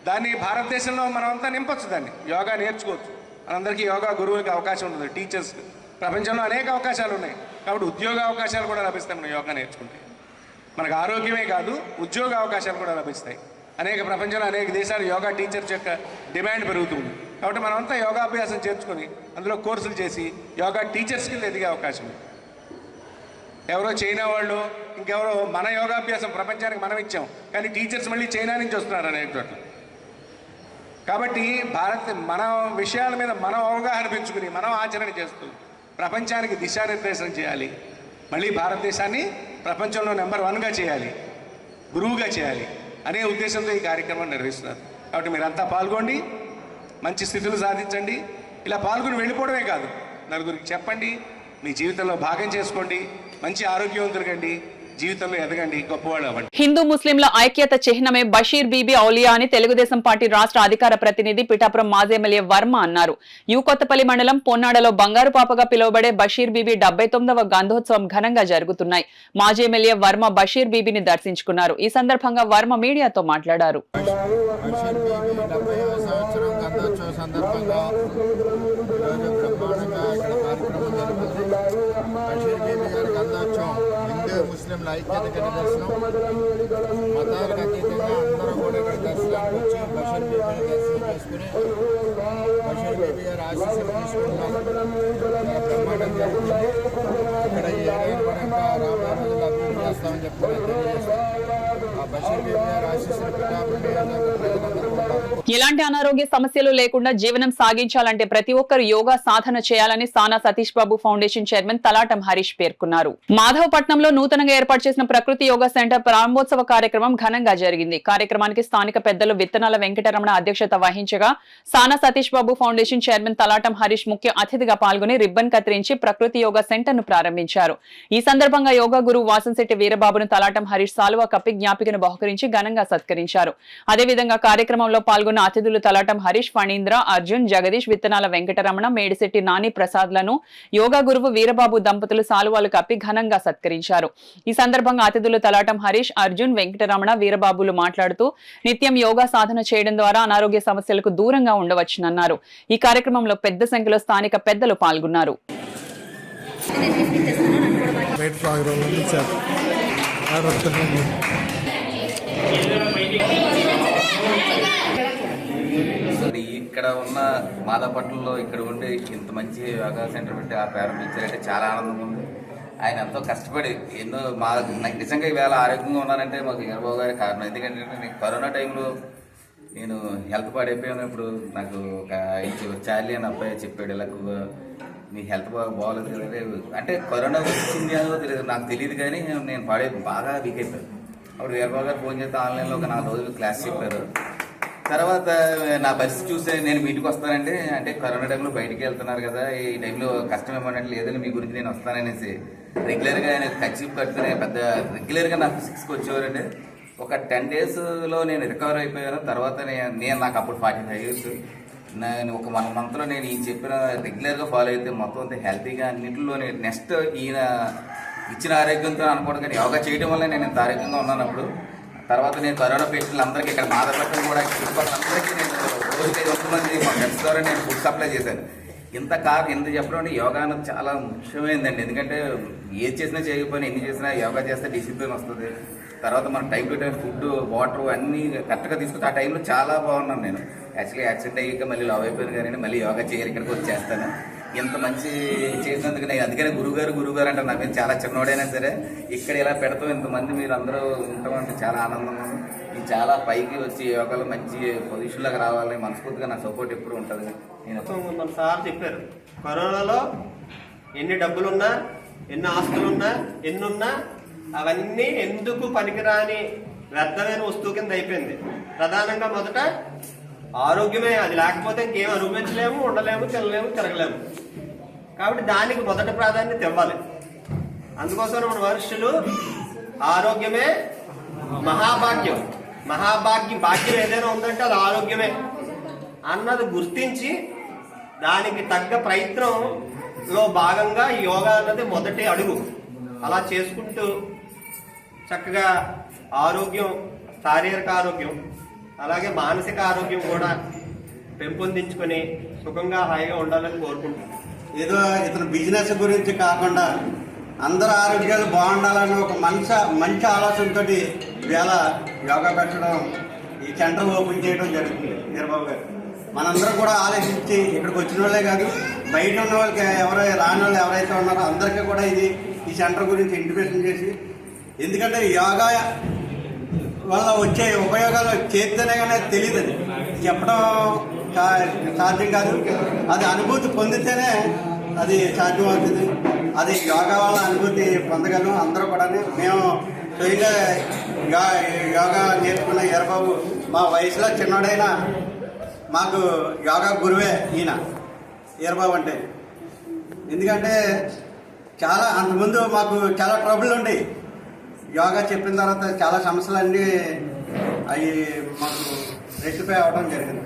దాన్ని భారతదేశంలో మనమంతా నింపచ్చు. దాన్ని యోగా నేర్చుకోవచ్చు. మనందరికీ యోగా గురువులకి అవకాశం ఉంటుంది, టీచర్స్. ప్రపంచంలో అనేక అవకాశాలు ఉన్నాయి. కాబట్టి ఉద్యోగ అవకాశాలు కూడా లభిస్తాయి మనం యోగా నేర్చుకుంటే. మనకు ఆరోగ్యమే కాదు, ఉద్యోగ అవకాశాలు కూడా లభిస్తాయి. ప్రపంచంలో అనేక దేశాలు యోగా టీచర్స్ యొక్క డిమాండ్ పెరుగుతుంది. కాబట్టి మనమంతా యోగాభ్యాసం చేర్చుకొని అందులో కోర్సులు చేసి యోగా టీచర్స్ కింద ఎదిగే అవకాశం ఉంది. ఎవరో చైనా వాళ్ళు, ఇంకెవరో మన యోగాభ్యాసం ప్రపంచానికి మనం ఇచ్చాం, కానీ టీచర్స్ మళ్ళీ చైనా నుంచి వస్తున్నారు అనేక చోట్ల. కాబట్టి మన విషయాల మీద మనం అవగాహన పెంచుకుని మనం ఆచరణ చేస్తూ ప్రపంచానికి దిశానిర్దేశం చేయాలి. మళ్ళీ భారతదేశాన్ని ప్రపంచంలో నెంబర్ 1గా చేయాలి, గురువుగా చేయాలి అనే ఉద్దేశంతో ఈ కార్యక్రమం నిర్వహిస్తున్నారు. కాబట్టి మీరంతా పాల్గొండి, మంచి స్థితులు సాధించండి. ఇలా పాల్గొని వెళ్ళిపోవడమే కాదు, నలుగురికి చెప్పండి, మీ జీవితంలో భాగం చేసుకోండి, మంచి ఆరోగ్యవంతులుగండి, జీవితంలో ఎదగండి, గొప్పవాళ్ళు అవ్వండి. హిందూ ముస్లింల ఐక్యత చిహ్నమే బషీర్ బీబీ ఔలియా అని తెలుగుదేశం పార్టీ రాష్ట్ర అధికార ప్రతినిధి పిఠాపురం మాజీ ఎమ్మెల్యే వర్మ అన్నారు. కొత్తపల్లి మండలం పొన్నాడలో బంగారు పాపగా పిలువబడే బషీర్ బీబీ 79వ గంధోత్సవం ఘనంగా జరుగుతున్నాయి. మాజీ ఎమ్మెల్యే వర్మ బషీర్ బీబీని దర్శించుకున్నారు. ఈ సందర్భంగా వర్మ మీడియాతో మాట్లాడారు. ముస్లింల ఐక్యతకి నిదర్శనం. మతాలకు అతీతంగా అందరూ కూడా ఇక్కడ దర్శనానికి వచ్చి బషీర్ బీబీని దర్శనం చేసుకుని బషీర్ బీబీ గారి ఆశీస్సులు తీసుకుంటున్నారు. బ్రహ్మాండం జరుగుతుంది. ఇక్కడ ఈ ఏరియాలో పరంగా రాబోయే రోజుల్లో అభివృద్ధి చేస్తామని చెప్తున్నారు. ఆ బషీర్ బేబీ గారి ఆశీస్సులు పిఠాపురం ప్రజలందరూ ఉంటారు. ఎలాంటి అనారోగ్య సమస్యలు లేకుండా జీవనం సాగించాలంటే ప్రతి ఒక్కరు యోగా సాధన చేయాలని సానా సతీష్ బాబు ఫౌండేషన్ చైర్మన్ తలాటం హరీష్ పేర్కొన్నారు. మాధవపట్నంలో నూతనంగా ఏర్పాటు చేసిన ప్రకృతి యోగా సెంటర్ ప్రారంభోత్సవ కార్యక్రమం ఘనంగా జరిగింది. కార్యక్రమానికి స్థానిక పెద్దలు విత్తనాల వెంకటరమణ అధ్యక్షత వహించగా సానా సతీష్ బాబు ఫౌండేషన్ చైర్మన్ తలాటం హరీష్ ముఖ్య అతిథిగా పాల్గొని రిబ్బన్ కత్తిరించి ప్రకృతి యోగా సెంటర్ ను ప్రారంభించారు. ఈ సందర్భంగా యోగా గురువు వాసంశెట్టి వీరబాబును తలాటం హరీష్ సాలువా కప్పి జ్ఞాపికను బహుకరించి ఘనంగా సత్కరించారు. అదేవిధంగా కార్యక్రమంలో పాల్గొన్న అతిథులు తలాటం హరీష్, ఫణీంద్ర, అర్జున్, జగదీష్, విత్తనాల వెంకటరమణ, మేడిశెట్టి నాని ప్రసాద్లను యోగా గురువు వీరబాబు దంపతులు సాలువాలు కప్పి ఘనంగా సత్కరించారు. ఈ సందర్భంగా అతిథులు తలాటం హరీష్, అర్జున్, వెంకటరమణ, వీరబాబులు మాట్లాడుతూ నిత్యం యోగా సాధన చేయడం ద్వారా అనారోగ్య సమస్యలకు దూరంగా ఉండవచ్చునన్నారు. ఈ కార్యక్రమంలో పెద్ద సంఖ్యలో స్థానిక పెద్దలు పాల్గొన్నారు. ఇక్కడ ఉన్న మాధవపట్నంలో ఇక్కడ ఉండి ఇంత మంచి యోగా సెంటర్ పెట్టి ప్రారంభించారంటే చాలా ఆనందంగా ఉంది. ఆయన ఎంతో కష్టపడి ఎన్నో నాకు నిజంగా ఈవేళ ఆరోగ్యంగా ఉన్నానంటే మాకు వీరబాబు గారి కారణం. ఎందుకంటే నేను కరోనా టైంలో నేను హెల్త్ పాడైపోయినప్పుడు నాకు ఒక చార్లీ అని అబ్బాయి చెప్పాడు, ఇలా నీ హెల్త్ బాగోలేదు కదా అంటే కరోనా వచ్చింది అనో తెలియదు, నాకు తెలియదు. కానీ నేను బాగా వీక్ అయిపోయాను. అప్పుడు వీరబాబు గారు ఫోన్ చేస్తే ఆన్లైన్లో ఒక 4 రోజులు క్లాస్ చెప్పారు. తర్వాత నా పరిస్థితి చూస్తే నేను మీటికి వస్తానంటే అంటే కరోనా టైంలో బయటికి వెళ్తున్నారు కదా, ఈ టైంలో కష్టం ఏమన్నట్టు లేదని మీ గురించి నేను వస్తాననేసి రెగ్యులర్గా ఆయన ఖర్చు కట్టుకునే పెద్ద రెగ్యులర్గా నాకు 6కి వచ్చేవారండి. ఒక 10 డేస్లో నేను రికవర్ అయిపోయాను. తర్వాత నేను నాకు అప్పుడు 45 years. నేను ఒక 1 monthలో నేను ఈయన చెప్పిన రెగ్యులర్గా ఫాలో అయితే మొత్తం అంతా హెల్తీగా అన్నింటిలోనే నెక్స్ట్ ఈయన ఇచ్చిన ఆరోగ్యంతో అనుకోవడం కానీ యోగా చేయడం వల్ల నేను ఇంత ఆరోగ్యంగా ఉన్నాను. అప్పుడు తర్వాత నేను కరోనా పేషెంట్లు అందరికీ ఇక్కడ మాధవపట్నం కూడా చుట్టుపక్కలందరికీ నేను రోజుకి 100 మంది మా ఫ్రెండ్స్ ద్వారా నేను ఫుడ్ సప్లై చేశాను. ఇంత ఎందుకు చెప్పడం అంటే యోగా అన్నది చాలా ముఖ్యమైనదండి. ఎందుకంటే ఏది చేసినా చేయకపోయినా ఎన్ని చేసినా యోగా చేస్తే డిసిప్లిన్ వస్తుంది. తర్వాత మన time to time food, water అన్నీ కరెక్ట్గా తీసుకొచ్చి ఆ టైంలో చాలా బాగున్నాను. నేను యాక్చువల్లీ యాక్సిడెంట్ అయ్యాక మళ్ళీ లవ్ అయిపోయాను, కానీ మళ్ళీ యోగా చేయాలి ఇక్కడికి వచ్చి చేస్తాను. ఇంత మంచి చేసినందుకు నేను అందుకనే గురువుగారు అంటే నా మీద చాలా చిన్నోడైనా సరే ఇక్కడ ఇలా పెడతాం ఇంతమంది మీరు అందరూ ఉంటామంటే చాలా ఆనందంగా ఉంది. నేను చాలా పైకి వచ్చి యోగాలో మంచి పొజిషన్లోకి రావాలని మనస్ఫూర్తిగా నా సపోర్ట్ ఎప్పుడు ఉంటుంది. నేను మన సార్ చెప్పారు, కరోనాలో ఎన్ని డబ్బులున్నా, ఎన్ని ఆస్తులున్నా, ఎన్నున్నా అవన్నీ ఎందుకు పనికిరాని వ్యర్థమైన వస్తువు కింద అయిపోయింది. ప్రధానంగా మొదట ఆరోగ్యమే, అది లేకపోతే ఇంకేం అనుభవించలేము, ఉండలేము, తినలేము, తిరగలేము. కాబట్టి దానికి మొదటి ప్రాధాన్యత ఇవ్వాలి. అందుకోసం మన మనుషులు ఆరోగ్యమే మహాభాగ్యం, భాగ్యం ఏదైనా ఉందంటే అది ఆరోగ్యమే అన్నది గుర్తించి దానికి తగ్గ ప్రయత్నంలో భాగంగా యోగా అన్నది మొదటి అడుగు. అలా చేసుకుంటూ చక్కగా ఆరోగ్యం, శారీరక ఆరోగ్యం అలాగే మానసిక ఆరోగ్యం కూడా పెంపొందించుకొని సుఖంగా హాయిగా ఉండాలని కోరుకుంటున్నాను. ఏదో ఇతను బిజినెస్ గురించి కాకుండా అందరు ఆరోగ్యాలు బాగుండాలని ఒక మంచి ఆలోచనతో ఇవాళ యోగా పెట్టడం, ఈ సెంటర్ ఓపెన్ చేయడం జరుగుతుంది. వీరబాబు గారు మనందరం కూడా ఆలోచించి ఇక్కడికి వచ్చిన వాళ్ళే కాదు, బయట ఉన్న వాళ్ళకి రాని వాళ్ళు ఎవరైతే ఉన్నారో అందరికీ కూడా ఈ సెంటర్ గురించి ఇంటిమేషన్ చేసి, ఎందుకంటే యోగా వల్ల వచ్చే ఉపయోగాలు చేస్తేనే కానీ తెలియదు. అది చెప్పడం సాధ్యం కాదు, అది అనుభూతి పొందితేనే అది సాధ్యం అవుతుంది. అది యోగా వల్ల అనుభూతి పొందగలం అందరూ కూడా. మేము స్వయంగా యోగా నేర్చుకున్న వీరబాబు మా వయసులో చిన్నోడైనా మాకు యోగా గురువే ఈయన వీరబాబు అంటే. ఎందుకంటే చాలా అంతకుముందు మాకు చాలా ట్రబుల్ ఉండేవి. యోగా చెప్పిన తర్వాత చాలా సమస్యలన్నీ అవి మాకు రెక్టిఫై అవ్వడం జరిగింది.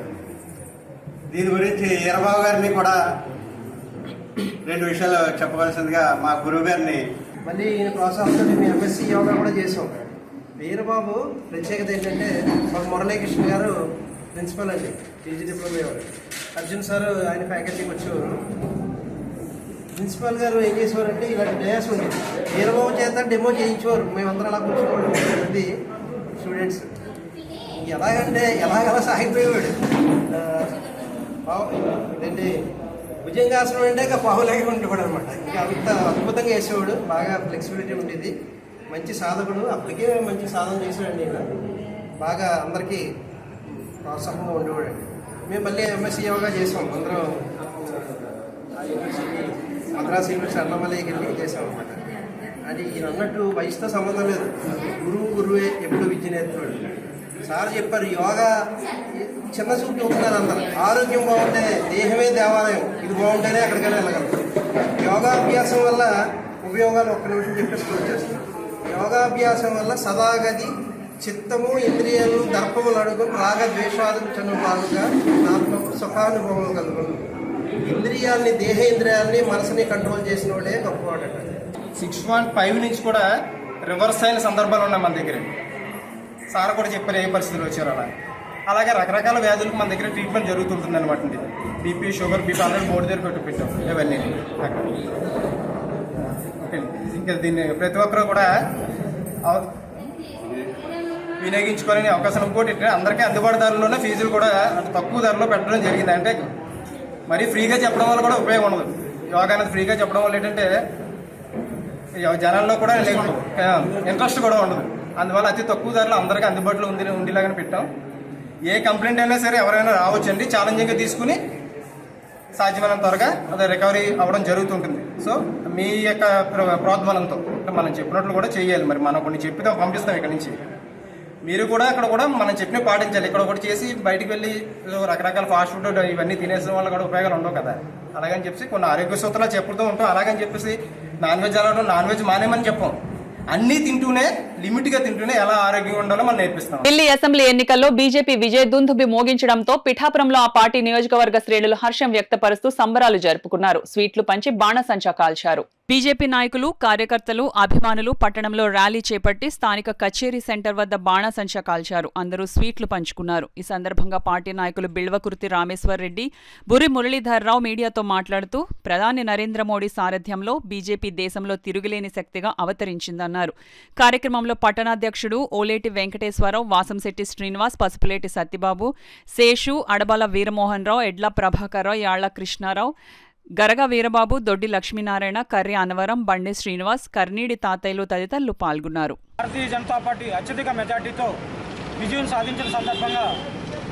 దీని గురించి వీరబాబు గారిని కూడా 2 విషయాలు చెప్పవలసిందిగా మా గురువు గారిని. మళ్ళీ ఈయన ప్రోత్సాహంతో మేము ఎంఎస్సీ యోగా కూడా చేసాం. వీరబాబు ప్రత్యేకత ఏంటంటే మాకు మురళీకృష్ణ గారు ప్రిన్సిపల్ అండి, పీజీ డిప్లొమా వారు. అర్జున్ సార్ ఆయన ఫ్యాకల్టీకి వచ్చేవారు. ప్రిన్సిపల్ గారు ఏం చేసేవారంటే ఇలాంటి డయాస్ ఉండేది, వీరబాబు చేత డెమో చేయించేవారు. మేమందరం అలా కూర్చోవడం స్టూడెంట్స్. ఎలాగలా సాగిపోయేవాడు. ఏంటి భుజంగాసనం అంటే ఇంకా పావులాగే ఉండేవాడు అనమాట. ఇంకా అంత అద్భుతంగా వేసేవాడు, బాగా ఫ్లెక్సిబిలిటీ ఉండేది. మంచి సాధకుడు, అప్పటికే మంచి సాధన చేశాడండి. ఈయన బాగా అందరికీ ప్రోత్సాహంగా ఉండేవాడండి. మేము మళ్ళీ ఎంఎస్సీ యోగా చేసాం అందరం. మద్రాసు యూనివర్సిటీ అన్నమలైకి వెళ్ళి చేసాం అనమాట. అది ఈయన అన్నట్టు వయసుతో సంబంధం లేదు, గురువే ఎప్పుడు విద్య నేర్పుతాడు. సార్ చెప్పారు, యోగా చిన్న చూపు ఉంటున్నారు అందరు. ఆరోగ్యం బాగుంటే దేహమే దేవాలయం, ఇది బాగుంటేనే అక్కడికైనా వెళ్ళగలుగుతాం. యోగాభ్యాసం వల్ల ఉపయోగాలు ఒక్క నిమిషం చెప్పేసి వచ్చేస్తున్నాం. యోగాభ్యాసం వల్ల సదాగతి చిత్తము ఇంద్రియాలు దర్పములు అడుగుని రాగ ద్వేషాలు చనుబాలుగా ఆత్మకు సుఖానుభవం కలుగును. ఇంద్రియాలని, దేహేంద్రియాలని, మనసుని కంట్రోల్ చేసిన వాడే గొప్పవాడట. 6.5 నుంచి కూడా రివర్స్ అయిన సందర్భాలు ఉన్నాయి మన దగ్గర. సార్ కూడా చెప్పారు ఏ పరిస్థితులు వచ్చారు అలా. అలాగే రకరకాల వ్యాధులకు మన దగ్గర ట్రీట్మెంట్ జరుగుతుంటుంది అనమాట. BP, sugar, BP already board దగ్గర పెట్టాం ఇవన్నీ అక్కడ. ఇంకా దీన్ని ప్రతి ఒక్కరూ కూడా వినియోగించుకోవాలని అవకాశం. ఇంకోటి అందరికీ అందుబాటు ధరలోనే ఫీజులు కూడా తక్కువ ధరలో పెట్టడం జరిగింది. అంటే మరీ ఫ్రీగా చెప్పడం వల్ల కూడా ఉపయోగం ఉండదు. యోగా అనేది ఫ్రీగా చెప్పడం వల్ల ఏంటంటే జనాల్లో కూడా ఇంట్రెస్ట్ కూడా ఉండదు. అందువల్ల అతి తక్కువ ధరలో అందరికీ అందుబాటులో ఉండేలాగానే పెట్టాం. ఏ కంప్లైంట్ అయినా సరే ఎవరైనా రావచ్చండి, ఛాలెంజింగ్గా తీసుకుని సాధ్యమైనంత త్వరగా అది రికవరీ అవ్వడం జరుగుతుంటుంది. సో మీ యొక్క ప్రోద్బలంతో మనం చెప్పినట్లు కూడా చేయాలి. మరి మనం కొన్ని చెప్పితే పంపిస్తాం ఇక్కడ నుంచి. మీరు కూడా అక్కడ కూడా మనం చెప్పిన పాటించాలి. ఇక్కడ ఒకటి చేసి బయటికి వెళ్ళి రకరకాల ఫాస్ట్ ఫుడ్ ఇవన్నీ తినేసిన వల్ల కూడా ఉపయోగాలు ఉండవు కదా. అలాగని చెప్పేసి కొన్ని ఆరోగ్య సూత్రాలు చెప్పుతూ ఉంటాం. అలాగని చెప్పేసి నాన్ వెజ్ అలవాటు, నాన్ వెజ్ మానేమని చెప్పాం. అన్ని తింటూనే, లిమిట్ గా తింటూనే ఎలా ఆరోగ్యంగా ఉండాలో మనం నేర్పిస్తాం. ఢిల్లీ అసెంబ్లీ ఎన్నికల్లో బీజేపీ విజయ దుందుబి మోగించడంతో పిఠాపురంలో ఆ పార్టీ నియోజకవర్గ శ్రేణులు హర్షం వ్యక్తపరుస్తూ సంబరాలు జరుపుకున్నారు. స్వీట్లు పంచి బాణసంచా కాల్చారు. బీజేపీ నాయకులు, కార్యకర్తలు, అభిమానులు పట్టణంలో ర్యాలీ చేపట్టి స్థానిక కచేరీ సెంటర్ వద్ద బాణసంచా కాల్చారు. అందరూ స్వీట్లు పంచుకున్నారు. ఈ సందర్భంగా పార్టీ నాయకులు బిళ్వకుర్తి రామేశ్వర్ రెడ్డి, బురి మురళీధర్రావు మీడియాతో మాట్లాడుతూ ప్రధాని నరేంద్ర మోడీ సారథ్యంలో బీజేపీ దేశంలో తిరుగులేని శక్తిగా అవతరించిందన్నారు. కార్యక్రమంలో పట్టణాధ్యక్షుడు ఓలేటి వెంకటేశ్వరరావు, వాసంశెట్టి శ్రీనివాస్, పసుపులేటి సత్యబాబు, శేషు, అడబాల వీరమోహన్ రావు, ఎడ్ల ప్రభాకర్రావు, యాళ్ల కృష్ణారావు, గరగ వీరబాబు, దొడ్డి లక్ష్మీనారాయణ, కర్రి అనవరం, బండి శ్రీనివాస్, కర్నీడి తాతయ్యలు తదితరులు పాల్గొన్నారు. భారతీయ జనతా పార్టీ అత్యధిక మెజార్టీతో విజయం సాధించిన సందర్భంగా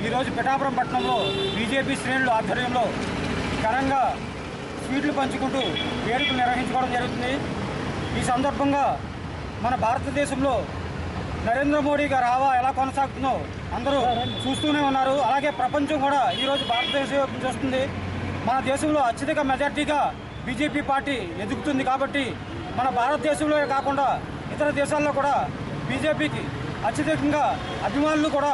ఈరోజు పిఠాపురం పట్టణంలో బీజేపీ శ్రేణుల ఆధ్వర్యంలో ఘనంగా స్వీట్లు పంచుకుంటూ వేడుకలు నిర్వహించుకోవడం జరుగుతుంది. ఈ సందర్భంగా మన భారతదేశంలో నరేంద్ర మోడీ గారి హవా ఎలా కొనసాగుతుందో అందరూ చూస్తూనే ఉన్నారు. అలాగే ప్రపంచం కూడా ఈరోజు భారతదేశం చూస్తుంది. మన దేశంలో అత్యధిక మెజార్టీగా బీజేపీ పార్టీ ఎదుగుతుంది. కాబట్టి మన భారతదేశంలో కాకుండా ఇతర దేశాల్లో కూడా బీజేపీకి అత్యధికంగా అభిమానులు కూడా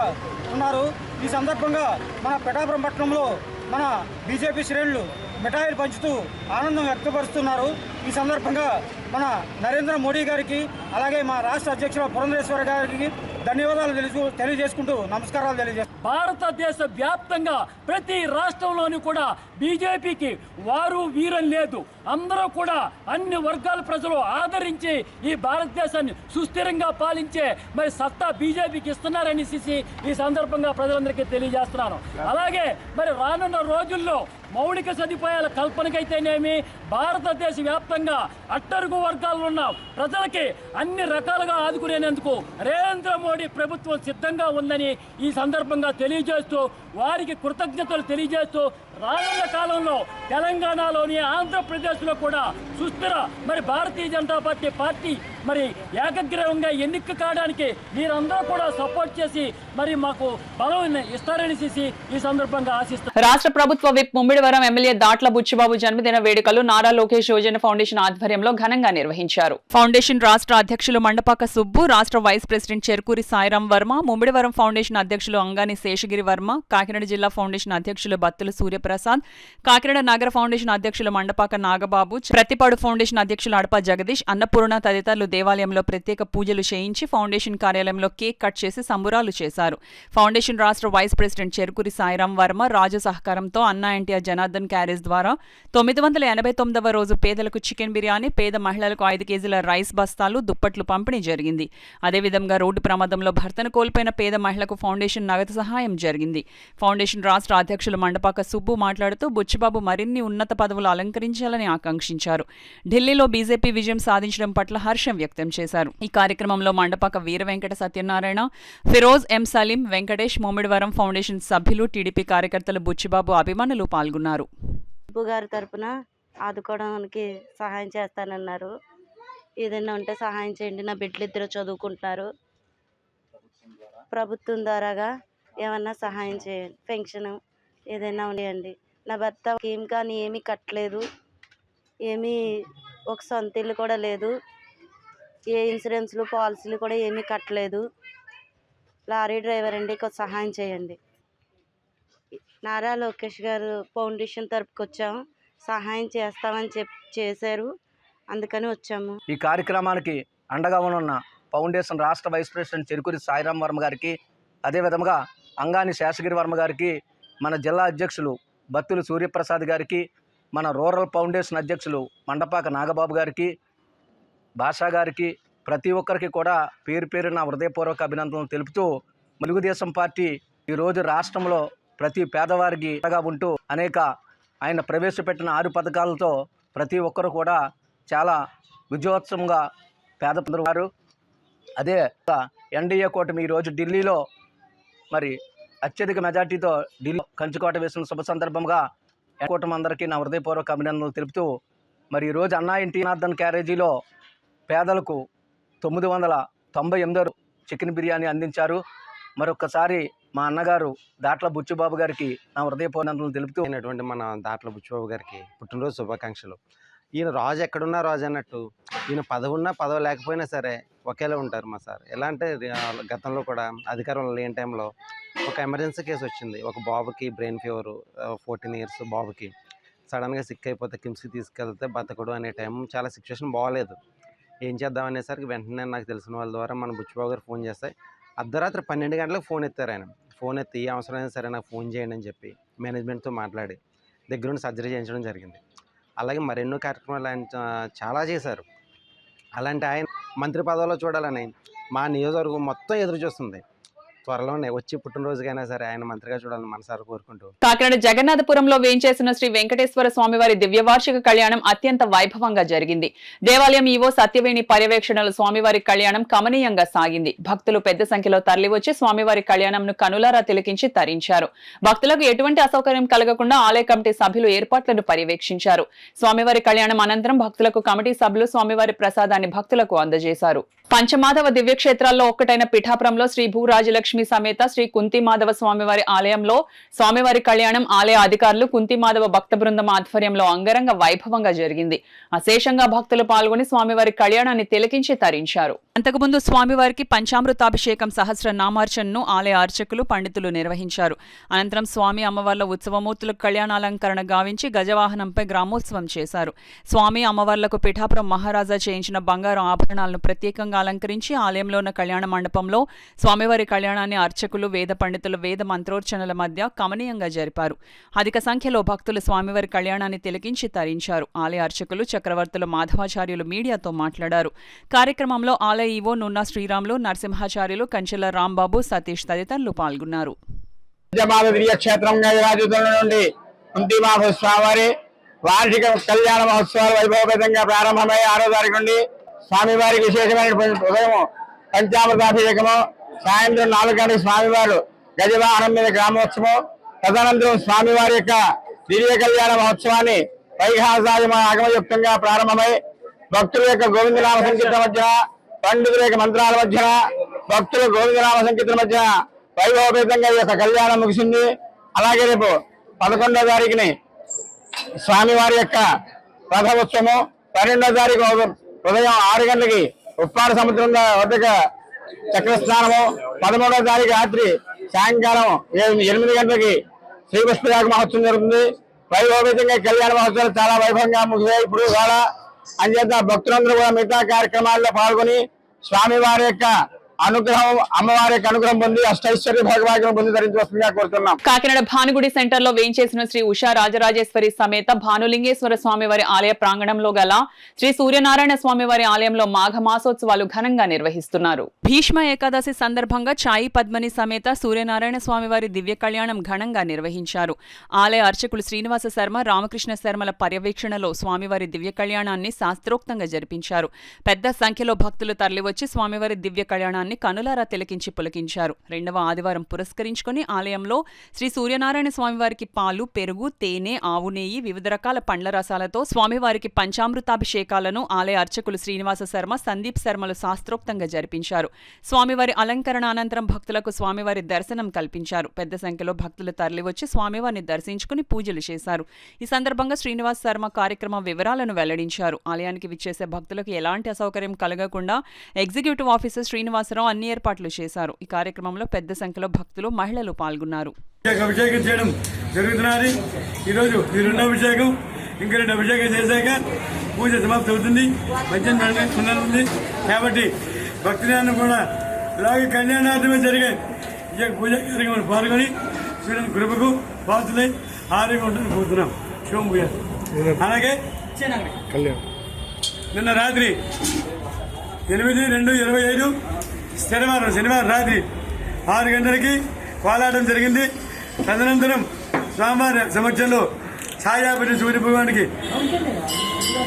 ఉన్నారు. ఈ సందర్భంగా మన పిఠాపురం పట్టణంలో మన బీజేపీ శ్రేణులు మిఠాయిలు పంచుతూ ఆనందం వ్యక్తపరుస్తున్నారు. ఈ సందర్భంగా మన నరేంద్ర మోడీ గారికి అలాగే మా రాష్ట్ర అధ్యక్షుడు పురంధరేశ్వర గారికి ధన్యవాదాలు తెలియజేసుకుంటూ నమస్కారాలు తెలియజేస్తాను. భారతదేశ వ్యాప్తంగా ప్రతి రాష్ట్రంలోనూ కూడా బీజేపీకి వారు వీరం లేదు. అందరూ కూడా అన్ని వర్గాల ప్రజలు ఆదరించి ఈ భారతదేశాన్ని సుస్థిరంగా పాలించే మరి సత్తా బీజేపీకి ఇస్తున్నారని ఈ సందర్భంగా ప్రజలందరికీ తెలియజేస్తున్నాను. అలాగే మరి రానున్న రోజుల్లో మౌలిక సదుపాయాల కల్పనకైతేనేమి, భారతదేశ వ్యాప్తంగా అట్టడుగు వర్గాల్లో ఉన్న ప్రజలకి అన్ని రకాలుగా ఆదుకునేందుకు నరేంద్ర మోడీ ప్రభుత్వం సిద్ధంగా ఉందని ఈ సందర్భంగా తెలియజేస్తూ వారికి కృతజ్ఞతలు తెలియజేస్తూ రానున్న కాలంలో తెలంగాణలోని, ఆంధ్రప్రదేశ్లో కూడా సుస్థిర మరి భారతీయ జనతా పార్టీ మరి ఏకగ్రీవంగా ఎన్నిక కావడానికి మీరందరూ కూడా సపోర్ట్ చేసి మరి మాకు బలం ఇస్తారని ఈ సందర్భంగా ఆశిస్తారు. రాష్ట్ర ప్రభుత్వ విప్ ముమ్మిడివరం ఎమ్మెల్యే దాట్ల బుచ్చిబాబు జన్మదిన వేడుకలు నారా లోకేష్ యోజన ఫౌండేషన్ ఆధ్వర్యంలో ఘనంగా నిర్వహించారు. ఫౌండేషన్ రాష్ట్ర అధ్యక్షులు మండపాక సుబ్బు, రాష్ట్ర vice president Cherukuri Sairam Varma, Mummidivaram foundation అధ్యక్షులు అంగాని శేషగిరి వర్మ, కాకినాడ జిల్లా ఫౌండేషన్ అధ్యక్షులు బత్తుల సూర్యప్రసాద్, కాకినాడ నగర ఫౌండేషన్ అధ్యక్షులు మండపాక నాగబాబు, ప్రతిపాడు ఫౌండేషన్ అధ్యక్షులు అడప జగదీష్, అన్నపూర్ణ తదితరులు దేవాలయంలో ప్రత్యేక పూజలు చేయించి ఫౌండేషన్ కార్యాలయంలో కేక్ కట్ చేసి సంబురాలు చేశారు. ఫౌండేషన్ రాష్ట్ర వైస్ ప్రెసిడెంట్ చెరుకూరి సాయిరాం వర్మ, రాజు సహకారంతో అన్నా ఎన్టీఆర్ జనార్దన్ క్యారేజ్ ద్వారా 989వ రోజు పేదలకు చికెన్ బిర్యానీ, పేద మహిళలకు 5 కేజీల రైస్ బస్తాలు, దుప్పట్లు పంపిణీ జరిగింది. అదేవిధంగా రోడ్డు ప్రమాదంలో భర్తను కోల్పోయిన పేద మహిళకు ఫౌండేషన్ నగదు సహాయం జరిగింది. ఫౌండేషన్ రాష్ట్ర అధ్యక్షులు మండపాక సుబ్బు మాట్లాడుతూ బుచ్చిబాబు మరిన్ని ఉన్నత పదవులు అలంకరించాలని ఆకాంక్షించారు. ఢిల్లీలో బీజేపీ విజయం సాధించడం పట్ల హర్షం వ్యక్తం చేశారు. ఈ కార్యక్రమంలో మండపాక వీర వెంకట సత్యనారాయణ, ఫిరోజ్ ఎం సలీం, వెంకటేష్, ముమ్మిడివరం ఫౌండేషన్ సభ్యులు, టీడీపీ కార్యకర్తలు, బుచ్చిబాబు అభిమానులు పాల్గొన్నారు. గారి తరపున ఆదుకోవడానికి సహాయం చేస్తానన్నారు. ఏదైనా ఉంటే సహాయం చేయండి, నా బిడ్డలు ఇద్దరు చదువుకుంటున్నారు, ప్రభుత్వం ద్వారాగా ఏమన్నా సహాయం చేయండి, పెన్షన్ ఏదైనా ఉండేయండి. నా భర్త ఏం కానీ ఏమీ కట్టలేదు, ఏమీ ఒక సొంత ఇల్లు కూడా లేదు, ఏ ఇన్సూరెన్స్లు పాలసీలు కూడా ఏమీ కట్టలేదు. లారీ డ్రైవర్ అండి, కొంచెం సహాయం చేయండి. నారా లోకేష్ గారు ఫౌండేషన్ తరపుకి వచ్చాము, సహాయం చేస్తామని చేశారు, అందుకని వచ్చాము. ఈ కార్యక్రమానికి అండగా ఉన్న ఫౌండేషన్ రాష్ట్ర వైస్ ప్రెసిడెంట్ చెరుకూరి సాయిరాం వర్మ గారికి, అదేవిధంగా అంగాని శేషగిరి వర్మ గారికి, మన జిల్లా అధ్యక్షులు బత్తుల సూర్యప్రసాద్ గారికి, మన రూరల్ ఫౌండేషన్ అధ్యక్షులు మండపాక నాగబాబు గారికి, భాషా గారికి, ప్రతి ఒక్కరికి కూడా పేరు పేరు నా హృదయపూర్వక అభినందనలు తెలుపుతూ, తెలుగుదేశం పార్టీ ఈరోజు రాష్ట్రంలో ప్రతి పేదవారికి ఉంటూ అనేక ఆయన ప్రవేశపెట్టిన 6 పథకాలతో ప్రతి ఒక్కరు కూడా చాలా విజయోత్సవంగా పేద ప్రజలు. అదే ఎన్డీఏ కూటమి ఈరోజు ఢిల్లీలో మరి అత్యధిక మెజార్టీతో ఢిల్లీ కంచుకోట వేసిన శుభ సందర్భంగా కూటమి అందరికీ నా హృదయపూర్వక అభినందనలు తెలుపుతూ, మరి ఈరోజు అన్నా ఎన్టీఆర్ క్యారేజీలో పేదలకు 998 చికెన్ బిర్యానీ అందించారు. మరొకసారి మా అన్నగారు దాట్ల బుచ్చిబాబు గారికి నా హృదయపూర్వకంగా తెలుపుతూ, మన దాట్ల బుచ్చిబాబు గారికి పుట్టినరోజు శుభాకాంక్షలు. ఈయన రాజు ఎక్కడున్నా రాజు అన్నట్టు, ఈయన పదవి ఉన్నా పదవి లేకపోయినా సరే ఒకేలా ఉంటారు మా సార్. ఎలా అంటే గతంలో కూడా అధికారంలో లేని టైంలో ఒక ఎమర్జెన్సీ కేసు వచ్చింది. ఒక బాబుకి బ్రెయిన్ ఫీవర్, 14 ఇయర్స్ బాబుకి సడన్గా సిక్ అయిపోతే కిమ్స్కి తీసుకెళ్తే బతకడు అనే టైం, చాలా సిచ్యువేషన్ బాగోలేదు. ఏం చేద్దాం అనేసరికి వెంటనే నాకు తెలిసిన వాళ్ళ ద్వారా మన బుచ్చిబాబు గారు ఫోన్ చేస్తే అర్ధరాత్రి 12 గంటలకు ఫోన్ ఎత్తారు. ఆయన ఫోన్ ఎత్తి ఏ అవసరమైనా సరే నాకు ఫోన్ చేయండి అని చెప్పి మేనేజ్మెంట్తో మాట్లాడి దగ్గరుండి సర్జరీ చేయించడం జరిగింది. అలాగే మరెన్నో కార్యక్రమాలు ఆయన చాలా చేశారు. అలాంటి ఆయన మంత్రి పదవిలో చూడాలని మా నియోజకవర్గం మొత్తం ఎదురు చూస్తుంది. త్వరలోనే వచ్చి పుట్టినరోజుకైనా సరే ఆయన మంత్రిగా చూడాలని మనసారి కోరుకుంటూ. కాకినాడ జగన్నాథపురంలో వేంచేసిన శ్రీ వెంకటేశ్వర స్వామివారి దివ్యవార్షిక కళ్యాణం అత్యంత వైభవంగా జరిగింది. దేవాలయం ఈవో సత్యవేణి పర్యవేక్షణలో స్వామివారి కళ్యాణం కమనీయంగా సాగింది. భక్తులు పెద్ద సంఖ్యలో తరలివచ్చి స్వామివారి కళ్యాణంను కనులారా తిలకించి తరించారు. భక్తులకు ఎటువంటి అసౌకర్యం కలగకుండా ఆలయ కమిటీ సభ్యులు ఏర్పాట్లను పర్యవేక్షించారు. స్వామివారి కళ్యాణం అనంతరం భక్తులకు కమిటీ సభ్యులు స్వామివారి ప్రసాదాన్ని భక్తులకు అందజేశారు. పంచమాధవ దివ్యక్షేత్రాల్లో ఒక్కటైన పిఠాపురంలో శ్రీ భూరాజలక్ష్మి సమేత శ్రీ కుంతిమాధవ స్వామివారి ఆలయంలో స్వామివారి కళ్యాణం ఆలయ అధికారులు కుంతిమాధవ భక్త బృందం ఆధ్వర్యంలో అంగరంగ వైభవంగా జరిగింది. అశేషంగా భక్తులు పాల్గొని స్వామివారి కళ్యాణాన్ని తిలకించి తరించారు. అంతకుముందు స్వామివారికి పంచామృతాభిషేకం సహస్ర నామార్చనను ఆలయ అర్చకులు పండితులు నిర్వహించారు. అనంతరం స్వామి అమ్మవార్ల ఉత్సవమూర్తులకు కళ్యాణాలంకరణ గావించి గజవాహనంపై గ్రామోత్సవం చేశారు. స్వామి అమ్మవార్లకు పిఠాపురం మహారాజా చేయించిన బంగారు ఆభరణాలను ప్రత్యేకంగా అలంకరించి ఆలయంలో ఉన్న కళ్యాణ మండపంలో స్వామివారి కళ్యాణాన్ని అర్చకులు, వేద పండితులు వేద మంత్రోచ్చరణల మధ్య కమనీయంగా జరిపారు. అధిక సంఖ్యలో భక్తులు స్వామివారి కళ్యాణాన్ని తిలకించి తరించారు. ఆలయ అర్చకులు చక్రవర్తులు మాధవాచార్యులు మీడియాతో మాట్లాడారు. కార్యక్రమంలో ఆలయ ఈవో నున్నా శ్రీరాములు, నరసింహాచార్యులు, కంచెల రాంబాబు, సతీష్ తదితరులు పాల్గొన్నారు. వార్షిక కళ్యాణ మహోత్సవాలు వైభవపేతంగా ప్రారంభమై 6వ తారీఖు నుండి స్వామివారికి విశేషమైన ఉదయం పంచామృతాభిషేకము, సాయంత్రం 4 గంటలకు స్వామివారు గజవాహనం మీద గ్రామోత్సవం, తదనంతరం స్వామివారి యొక్క దివ్య కళ్యాణ మహోత్సవాన్ని వైహాసాది ఆగమయుక్తంగా ప్రారంభమై భక్తుల యొక్క గోవిందనామ సంకీర్తన మధ్యన, పండితుల యొక్క మంత్రాల మధ్యన, భక్తుల గోవిందనామ సంకీర్తన మధ్యన వైభవపేతంగా ఈ యొక్క కళ్యాణం ముగిసింది. అలాగే రేపు 11వ తారీఖుని స్వామివారి యొక్క రథోత్సవము, 12వ తారీఖు ఉదయం 6 గంటలకి ఉప్పాడ సముద్రం వద్దకు చక్రస్నానము, 13వ తారీఖు రాత్రి సాయంకాలం 8 గంటలకి శ్రీపుష్పయాగ మహోత్సవం జరుగుతుంది. వైభవపేతంగా కళ్యాణ మహోత్సవాలు చాలా వైభవంగా ముగిసాయి. ఇప్పుడు కూడా అంచేత భక్తులందరూ కూడా మిగతా కార్యక్రమాల్లో పాల్గొని స్వామివారి యొక్క అనుగ్రహం అమ్మవారి యొక్క అనుగ్రహం పొంది అష్టైశ్వర్య భగవాగ్యం పొంది ధరించవలసిందిగా కోరుతున్నాం. కాకినాడ భానుగుడి సెంటర్ లో వేంచేసిన శ్రీ ఉషా రాజరాజేశ్వరి సమేత భానులింగేశ్వర స్వామి వారి ఆలయ ప్రాంగణంలో గల శ్రీ సూర్యనారాయణ స్వామి వారి ఆలయంలో మాఘ మాసోత్సవాలు ఘనంగా నిర్వహిస్తున్నారు. భీష్మ ఏకాదశి సందర్భంగా చాయి పద్మని సమేత సూర్యనారాయణ స్వామి వారి దివ్య కళ్యాణం ఘనంగా నిర్వహించారు. ఆలయ అర్చకులు శ్రీనివాస శర్మ, రామకృష్ణ శర్మల పర్యవేక్షణలో స్వామివారి దివ్య కళ్యాణాన్ని శాస్త్రోక్తంగా జరిపించారు. పెద్ద సంఖ్యలో భక్తులు తరలివచ్చి స్వామివారి దివ్య కళ్యాణాన్ని కనులారా తిలకించి పులకించారు. రెండవ ఆదివారం పురస్కరించుకుని ఆలయంలో శ్రీ సూర్యనారాయణ స్వామివారికి పాలు, పెరుగు, తేనె, ఆవు నెయ్యి, వివిధ రకాల పండ్ల రసాలతో స్వామివారికి పంచామృతాభిషేకాలను ఆలయ అర్చకులు శ్రీనివాస శర్మ, సందీప్ శర్మలు శాస్త్రోక్తంగా జరిపించారు. స్వామివారి అలంకరణ అనంతరం భక్తులకు స్వామివారి దర్శనం కల్పించారు. పెద్ద సంఖ్యలో భక్తులు తరలివచ్చి స్వామివారిని దర్శించుకుని పూజలు చేశారు. ఈ సందర్భంగా శ్రీనివాస శర్మ కార్యక్రమ వివరాలను వెల్లడించారు. ఆలయానికి విచ్చేసే భక్తులకు ఎలాంటి అసౌకర్యం కలగకుండా ఎగ్జిక్యూటివ్ ఆఫీసర్ శ్రీనివాసరావు అన్ని ఏర్పాట్లు చేశారు. ఈ కార్యక్రమంలో పెద్ద సంఖ్యలో భక్తులు, మహిళలు పాల్గొన్నారు. అభిషేకం చేయడం జరుగుతున్నది. ఈరోజు ఈ రెండో అభిషేకం, ఇంకా రెండు అభిషేకం చేశాక పూజ సమాప్తి అవుతుంది. మంచి ఉంది కాబట్టి భక్తులను కూడా ఇలాగే కళ్యాణార్థమే జరిగే ఈ పూజ కార్యక్రమాలు పాల్గొని సూర్యుని కృపకు పాత్రలై ఆరోగ్యం ఉంటుందని కోరుతున్నాం. శివం పూజ. అలాగే నిన్న రాత్రి 8/2/25 శనివారం రాత్రి 6 గంటలకి కోలాటం జరిగింది. తదనంతరం స్వామివారి సమక్షంలో ఛాయాపతి సూర్యభగవానికి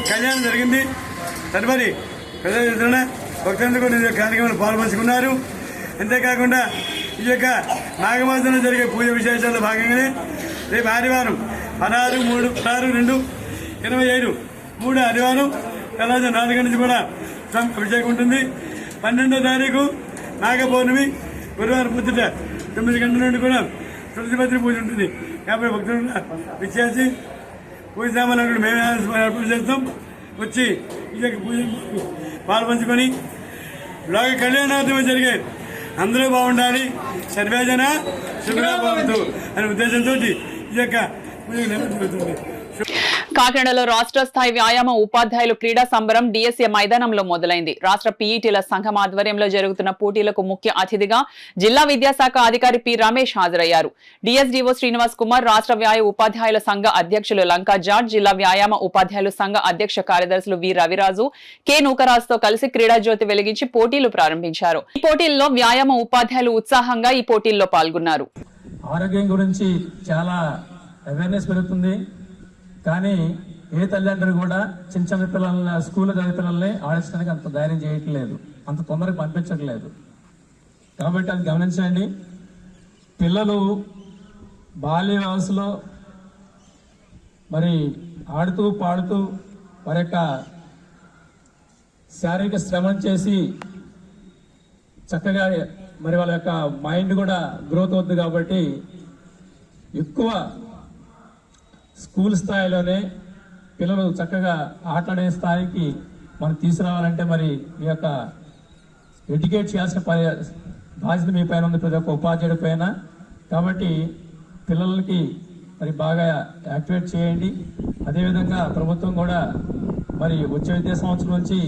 కళ్యాణం జరిగింది. తదుపరి ప్రజల భక్తులందరూ కార్యక్రమాలు పాల్పంచుకున్నారు. అంతేకాకుండా ఈ యొక్క నాగమాసంలో జరిగే పూజ విశేషాల్లో భాగంగానే రేపు ఆదివారం 16/2/25 3 ఆదివారం తెల్లవారు 4 గంటల నుంచి కూడా అభిషేకం ఉంటుంది. 12వ తారీఖు నాగ పౌర్ణమి గురువారం పొద్దుట 9 గంటల నుండి కూడా తులసిపత్రి పూజ ఉంటుంది. కాబట్టి భక్తులు విచ్చేసి పూజ సామాన్లు మేమే ఏర్పాటు చేస్తాం. వచ్చి ఈ యొక్క పూజ పాల్పంచుకొని లోక కళ్యాణార్థమే జరిగే అందరూ బాగుండాలి, సర్వేజన సుఖంగా బాగుంటూ అనే ఉద్దేశంతో ఈ యొక్క పూజ నిర్వహిస్తుంది. కాకినాడలో రాష్ట్ర స్థాయి వ్యాయామ ఉపాధ్యాయులు క్రీడా సంబరం డిఎస్ఏ మైదానంలో మొదలైంది. రాష్ట్ర పీఈటీల సంఘం ఆధ్వర్యంలో జరుగుతున్న పోటీలకు ముఖ్య అతిథిగా జిల్లా విద్యాశాఖ అధికారి పి రమేష్ హాజరయ్యారు. డిఎస్డీఓ శ్రీనివాస్ కుమార్, రాష్ట్ర వ్యాయామ ఉపాధ్యాయుల సంఘ అధ్యక్షులు లంకా జార్జ్, జిల్లా వ్యాయామ ఉపాధ్యాయుల సంఘ అధ్యక్ష కార్యదర్శులు వి రవిరాజు, కె నూకరాజుతో కలిసి క్రీడా జ్యోతి వెలిగించి పోటీలు ప్రారంభించారు. ఈ పోటీల్లో వ్యాయామ ఉపాధ్యాయులు ఉత్సాహంగా ఈ పోటీల్లో పాల్గొన్నారు. ఆరోగ్యం గురించి చాలా అవేర్నెస్ పెరుగుతుంది. కానీ ఏ తల్లిదండ్రులు కూడా చిన్న పిల్లల్ని స్కూల్ చదివే పిల్లల్ని ఆడించడానికి అంత ధైర్యం చేయట్లేదు, అంత తొందరగా పంపించట్లేదు. కాబట్టి అది గమనించండి. పిల్లలు బాల్య వయసులో మరి ఆడుతూ పాడుతూ వారి యొక్క శారీరక శ్రమం చేసి చక్కగా మరి వాళ్ళ యొక్క మైండ్ కూడా గ్రోత్ అవుతుంది. కాబట్టి ఎక్కువ స్కూల్ స్థాయిలోనే పిల్లలు చక్కగా ఆటలాడే స్థాయికి మనం తీసుకురావాలంటే మరి ఈ యొక్క ఎడ్యుకేట్ చేయాల్సిన బాధ్యత మీ పైన ఉంది, ప్రతి ఒక్క ఉపాధ్యాయుడి పైన. కాబట్టి పిల్లలకి మరి బాగా యాక్టివేట్ చేయండి. అదేవిధంగా ప్రభుత్వం కూడా మరి వచ్చే విద్యా సంవత్సరం నుంచి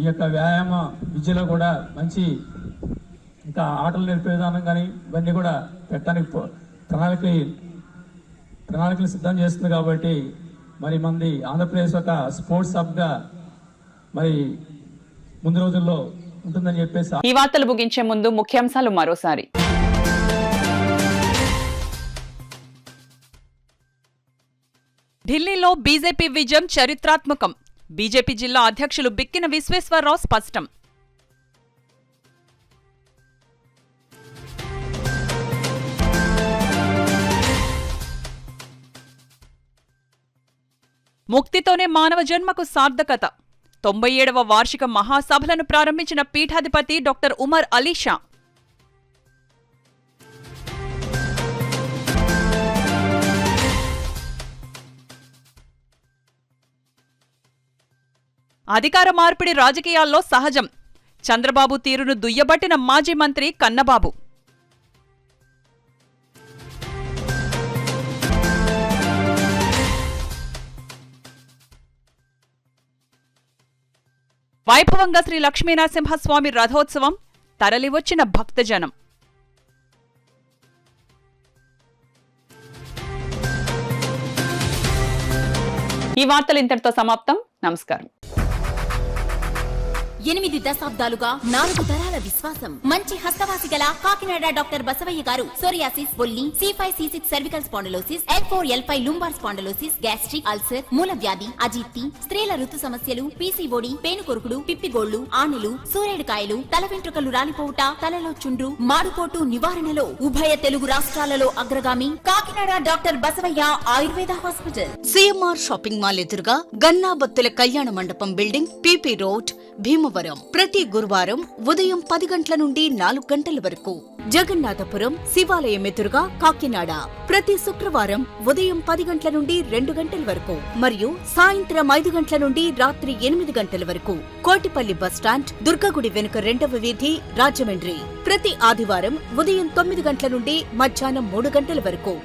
ఈ యొక్క వ్యాయామ విద్యలో కూడా మంచి ఇంకా ఆటలు నేర్పే విధానం కానీ ఇవన్నీ కూడా పెట్టడానికి ప్రణాళికలు సిద్ధం చేస్తుంది. కాబట్టి మరి మంది ఆంధ్రప్రదేశ్ ఒక స్పోర్ట్స్ హబ్గా మరి ముందు రోజుల్లో ఉంటుందని చెప్పేసి. ఈ వార్తలు ముగించే ముందు ముఖ్యాంశాలు మరోసారి. ఢిల్లీలో బీజేపీ విజయం చరిత్రాత్మకం. బీజేపీ జిల్లా అధ్యక్షులు బిక్కిన విశ్వేశ్వరరావు స్పష్టం. ముక్తితోనే మానవ జన్మకు సార్థకత. 97వ వార్షిక మహాసభలను ప్రారంభించిన పీఠాధిపతి డాక్టర్ ఉమర్ అలీ షా. అధికార మార్పిడి రాజకీయాల్లో సహజం. చంద్రబాబు తీరును దుయ్యబట్టిన మాజీ మంత్రి కన్నబాబు. వైభవంగా శ్రీ లక్ష్మీనరసింహస్వామి రథోత్సవం. తరలివచ్చిన భక్తజనం. ఈ వార్తలు ఇంతటితో సమాప్తం. నమస్కారం. 8 దశాబ్దాలుగా 4 తరాల విశ్వాసం. మంచి హస్తవాసి గల కాకినాడ డాక్టర్ బసవయ్య గారు సోరియాసిస్, బొల్లి, C5, C6 cervical spondylosis, L4, L5 lumbar spondylosis, gastric ulcer, మూల వ్యాధి, అజీర్తి, స్త్రీల ఋతు సమస్యలు, PCOD, పేనుకొరుకుడు, పిప్పిగోళ్లు, ఆనెలు, సూరేడుకాయలు, తల వెంట్రుకలు రాలిపోవుట, తలలో చుండ్రు, మాడుకోటు నివారణలో ఉభయ తెలుగు రాష్ట్రాలలో అగ్రగామి Kakinada doctor Basavaiah Ayurveda hospital. CMR shopping mall ఎదురుగా గన్నాబత్తుల కళ్యాణ మండపం బిల్డింగ్, PP రోడ్, భీమవరం. ప్రతి గురువారం ఉదయం 10 గంటల నుండి 4 గంటల వరకు. జగన్నాథపురం శివాలయం ఎదురుగా కాకినాడ ప్రతి శుక్రవారం ఉదయం 10 గంటల నుండి 2 గంటల వరకు మరియు సాయంత్రం 5 గంటల నుండి రాత్రి 8 గంటల వరకు. కోటిపల్లి బస్టాండ్, దుర్గగుడి వెనుక 2వ వీధి, రాజమండ్రి ప్రతి ఆదివారం ఉదయం 9 గంటల నుండి మధ్యాహ్నం 3 గంటల వరకు.